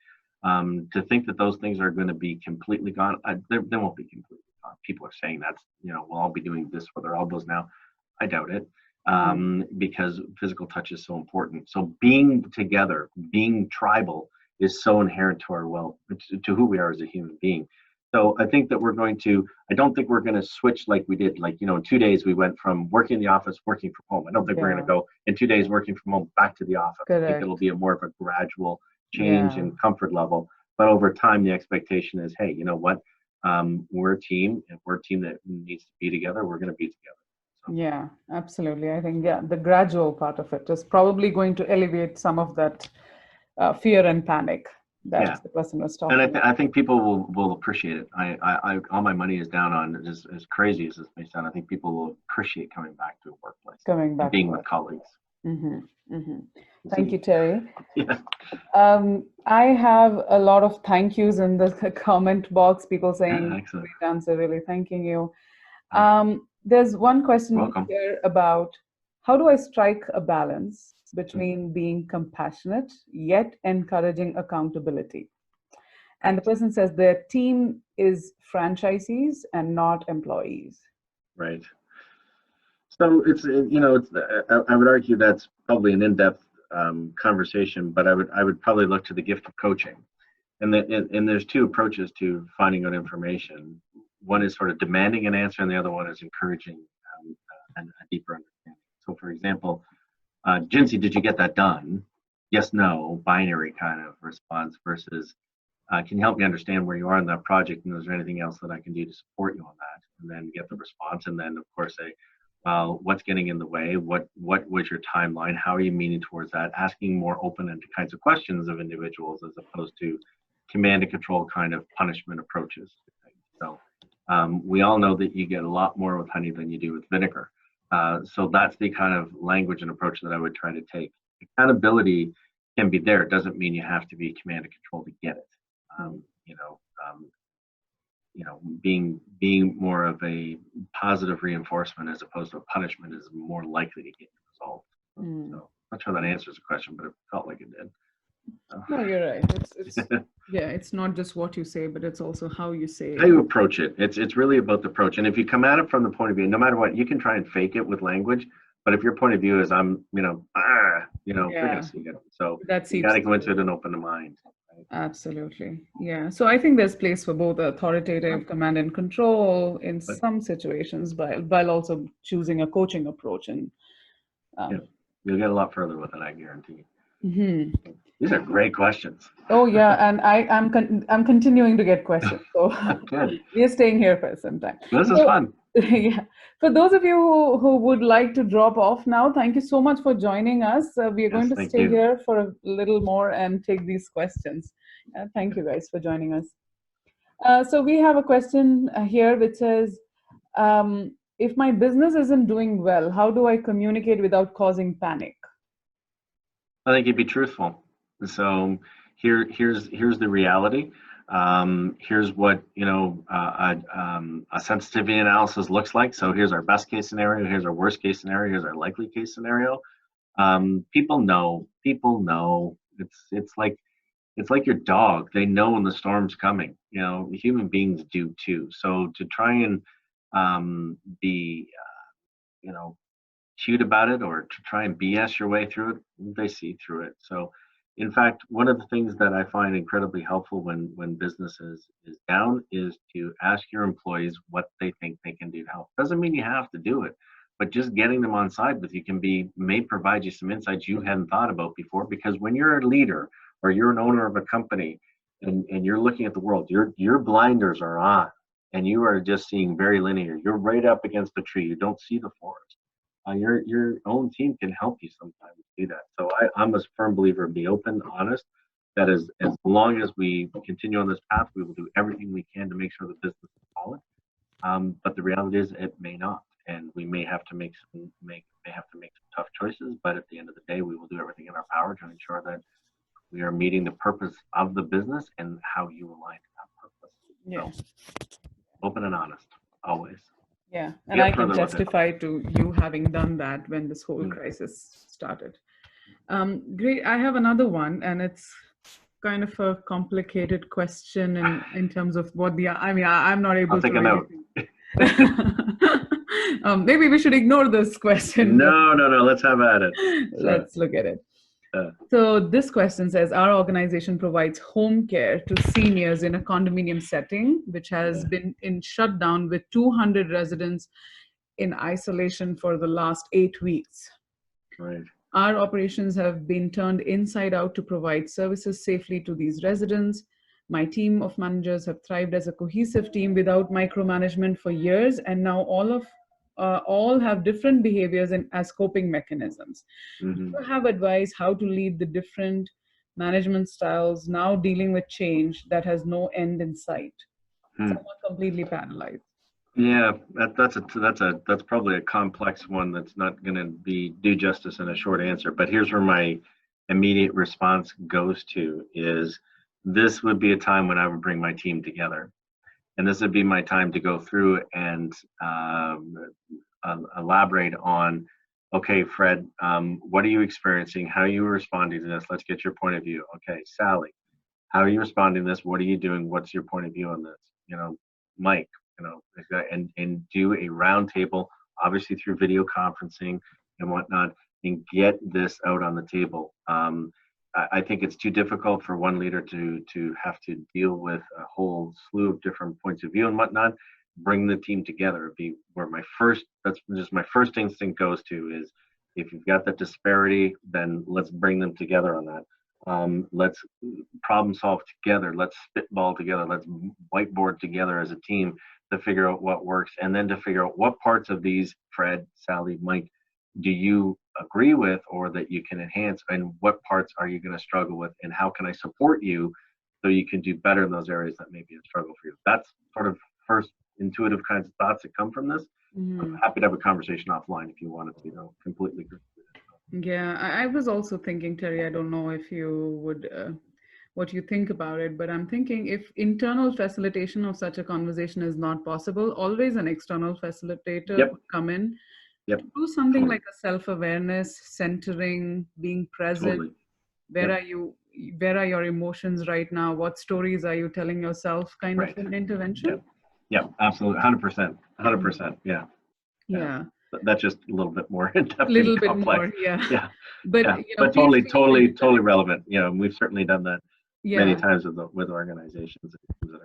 To think that those things are going to be completely gone, they won't be completely gone. People are saying we'll all be doing this with our elbows now. I doubt it. because physical touch is so important. So being together, being tribal is so inherent to to who we are as a human being. So I think that I don't think we're going to switch like we did, like, in 2 days we went from working in the office, working from home. I don't think we're going to go in 2 days working from home back to the office. Correct. I think it'll be more of a gradual change in comfort level. But over time, the expectation is, hey, you know what? We're a team. If we're a team that needs to be together, we're going to be together. So. Yeah, absolutely. I think, the gradual part of it is probably going to alleviate some of that fear and panic that the person was talking about. And I think people will appreciate it. I all my money is down on, as crazy as this may sound, I think people will appreciate coming back to a workplace. Coming back. Being with colleagues. Thank you, Terry. Yeah. I have a lot of thank yous in the comment box, people saying, excellent. Great answer, really thanking you. There's one question here about how do I strike a balance between being compassionate yet encouraging accountability? And the person says their team is franchisees and not employees. Right. So I would argue that's probably an in-depth conversation, but I would probably look to the gift of coaching. And there's two approaches to finding out information. One is sort of demanding an answer, and the other one is encouraging a deeper understanding. So, for example, Jinsey, did you get that done? Yes, no, binary kind of response versus, can you help me understand where you are in that project, and is there anything else that I can do to support you on that? And then get the response, and then of course say, well, what's getting in the way? What was your timeline? How are you meaning towards that? Asking more open-ended kinds of questions of individuals as opposed to command and control kind of punishment approaches. So we all know that you get a lot more with honey than you do with vinegar. So that's the kind of language and approach that I would try to take. Accountability can be there. It doesn't mean you have to be command and control to get it. Being more of a positive reinforcement as opposed to a punishment is more likely to get resolved. So I'm not sure that answers the question, but it felt like it did. No, you're right. It's not just what you say, but it's also how you say it. How you approach it. It's really about the approach. And if you come at it from the point of view, no matter what, you can try and fake it with language, but if your point of view is they're gonna see it. So you got to go into it and open the mind. Absolutely. Yeah. So I think there's place for both authoritative command and control in some situations, while also choosing a coaching approach. And you'll get a lot further with it, I guarantee. These are great questions. Oh yeah, and I'm continuing to get questions. So we're staying here for some time. This is fun. Yeah. For those of you who would like to drop off now, thank you so much for joining us. We are going to stay here for a little more and take these questions. Thank you guys for joining us. So we have a question here which says, if my business isn't doing well, how do I communicate without causing panic? I think you'd be truthful. So here's the reality. Here's what a sensitivity analysis looks like. So here's our best case scenario, here's our worst case scenario, here's our likely case scenario. People know. It's like your dog. They know when the storm's coming. Human beings do too. So to try and be cute about it, or to try and BS your way through it, they see through it. So in fact, one of the things that I find incredibly helpful when business is down is to ask your employees what they think they can do to help. Doesn't mean you have to do it, but just getting them on side with you may provide you some insights you hadn't thought about before. Because when you're a leader or you're an owner of a company and you're looking at the world, your blinders are on and you are just seeing very linear. You're right up against the tree. You don't see the forest. Your own team can help you sometimes do that. So I'm a firm believer of be open, honest. That is, as long as we continue on this path, we will do everything we can to make sure the business is solid. But the reality is, it may not, and we may have to make some tough choices. But at the end of the day, we will do everything in our power to ensure that we are meeting the purpose of the business and how you align to that purpose. Yeah. So, open and honest, always. Yeah, and I can testify to you having done that when this whole crisis started. Great. I have another one, and it's kind of a complicated question in terms of what I'm not able I'll take to. a note. Maybe we should ignore this question. No, no, no. Let's have at it. Let's look at it. Uh, So this question says, our organization provides home care to seniors in a condominium setting, which has been in shutdown with 200 residents in isolation for the last 8 weeks. right. Our operations have been turned inside out to provide services safely to these residents. My team of managers have thrived as a cohesive team without micromanagement for years, and now all have different behaviors and as coping mechanisms. Mm-hmm. Do you have advice how to lead the different management styles now dealing with change that has no end in sight? Someone completely paralyzed. Yeah, that's probably a complex one that's not going to do justice in a short answer. But here's where my immediate response goes to is this would be a time when I would bring my team together, and this would be my time to go through and elaborate on, okay, Fred, what are you experiencing? How are you responding to this? Let's get your point of view. Okay, Sally, how are you responding to this? What are you doing? What's your point of view on this? Mike, and do a roundtable, obviously through video conferencing and whatnot, and get this out on the table. I think it's too difficult for one leader to have to deal with a whole slew of different points of view and whatnot. Bring the team together. It'd be where that's just my first instinct goes to is, if you've got that disparity, then let's bring them together on that. Let's problem solve together. Let's spitball together. Let's whiteboard together as a team to figure out what works, and then to figure out what parts of these, Fred, Sally, Mike, do you agree with or that you can enhance, and what parts are you going to struggle with, and how can I support you so you can do better in those areas that may be a struggle for you. That's sort of first intuitive kinds of thoughts that come from this. I'm happy to have a conversation offline if you wanted to, completely agree with it. Yeah, I was also thinking, Terry, I don't know if you would, what you think about it, but I'm thinking if internal facilitation of such a conversation is not possible, always an external facilitator would come in. Yep. To do something like a self-awareness, centering, being present. Totally. Where are your emotions right now? What stories are you telling yourself? Kind of an intervention. Yeah, absolutely, 100%, 100%. Yeah. That's just a little bit more in depth. A little bit more, yeah. But totally relevant. We've certainly done that many times with organizations.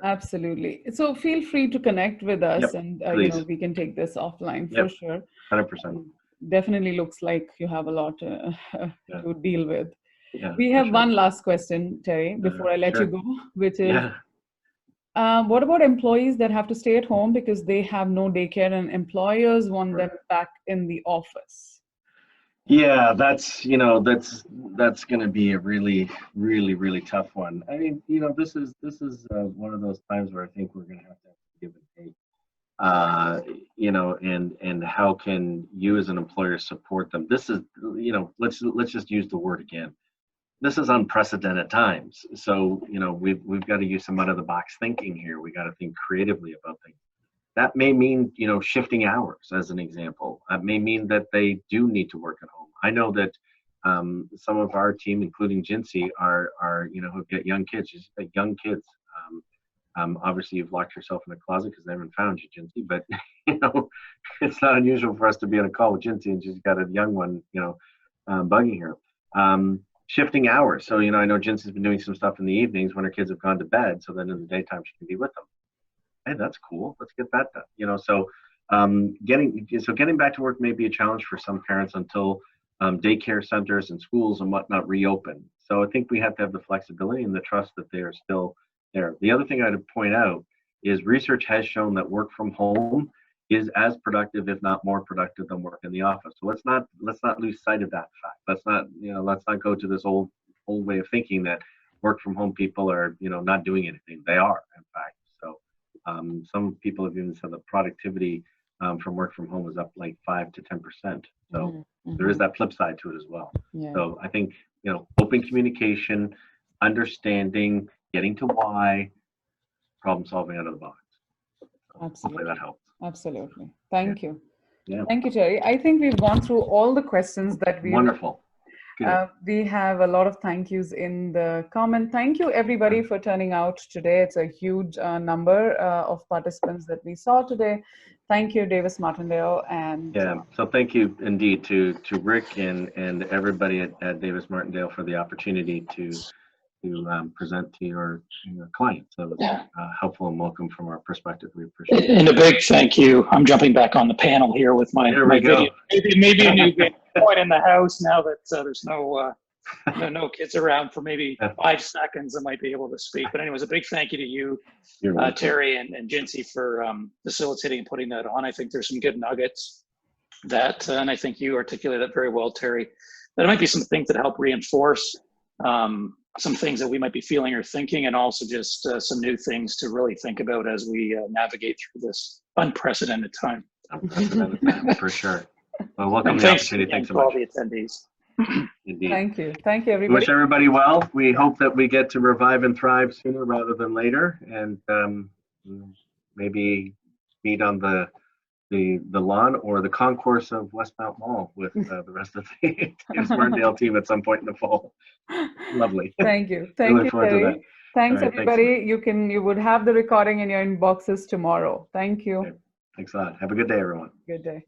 Absolutely. So feel free to connect with us, and we can take this offline for sure. 100%. Definitely looks like you have a lot to deal with. Yeah, we have one last question, Terry, before I let you go, which is, what about employees that have to stay at home because they have no daycare and employers want them back in the office? Yeah, that's going to be a really, really, really tough one. I mean, this is one of those times where I think we're going to have give and take. And how can you as an employer support them? This is, let's just use the word again. This is unprecedented times. So, we've got to use some out of the box thinking here. We got to think creatively about things. That may mean, shifting hours as an example. That may mean that they do need to work at home. I know that some of our team, including Jincy, are who've got young kids, obviously you've locked yourself in a closet because they haven't found you, Jincy, but it's not unusual for us to be on a call with Jincy and she's got a young one, bugging her. Shifting hours. So, I know Jincy's been doing some stuff in the evenings when her kids have gone to bed. So then in the daytime, she can be with them. Hey, that's cool. Let's get that done. So getting back to work may be a challenge for some parents until daycare centers and schools and whatnot reopen. So I think we have to have the flexibility and the trust that they are still there. The other thing I'd point out is research has shown that work from home is as productive, if not more productive, than work in the office. So let's not lose sight of that fact. Let's not go to this old way of thinking that work from home people are, not doing anything. They are, in fact. So some people have even said that productivity from work from home is up like 5 to 10%. So there is that flip side to it as well. Yeah. So I think, open communication, understanding, getting to why, problem solving out of the box. So hopefully that helps. Absolutely. Thank you. Yeah. Thank you, Terry. I think we've gone through all the questions that we Wonderful. We have a lot of thank yous in the comment. Thank you, everybody, for turning out today. It's a huge number of participants that we saw today. Thank you, Davis Martindale. And Yeah, so thank you indeed to Rick and everybody at Davis Martindale for the opportunity to present to your clients. So it was helpful and welcome from our perspective. We appreciate it. And a big thank you. I'm jumping back on the panel here with my video. Maybe a new point in the house now that there's no kids around for maybe 5 seconds. I might be able to speak. But anyways, a big thank you to you, Terry and Jincy, for facilitating and putting that on. I think there's some good nuggets that, and I think you articulated that very well, Terry. There might be some things that help reinforce some things that we might be feeling or thinking, and also just some new things to really think about as we navigate through this unprecedented time. Unprecedented time, for sure. Well, welcome to the opportunity. Thanks so much. All the attendees. Indeed. Thank you, everybody. We wish everybody well. We hope that we get to revive and thrive sooner rather than later, and maybe meet on the lawn or the concourse of Westmount Mall with the rest of the Martindale team at some point in the fall. Lovely. Thank you, Look forward to Terry. that. Thanks, All right, everybody. You would have the recording in your inboxes tomorrow. Thank you. Okay. Thanks a lot. Have a good day, everyone. Good day.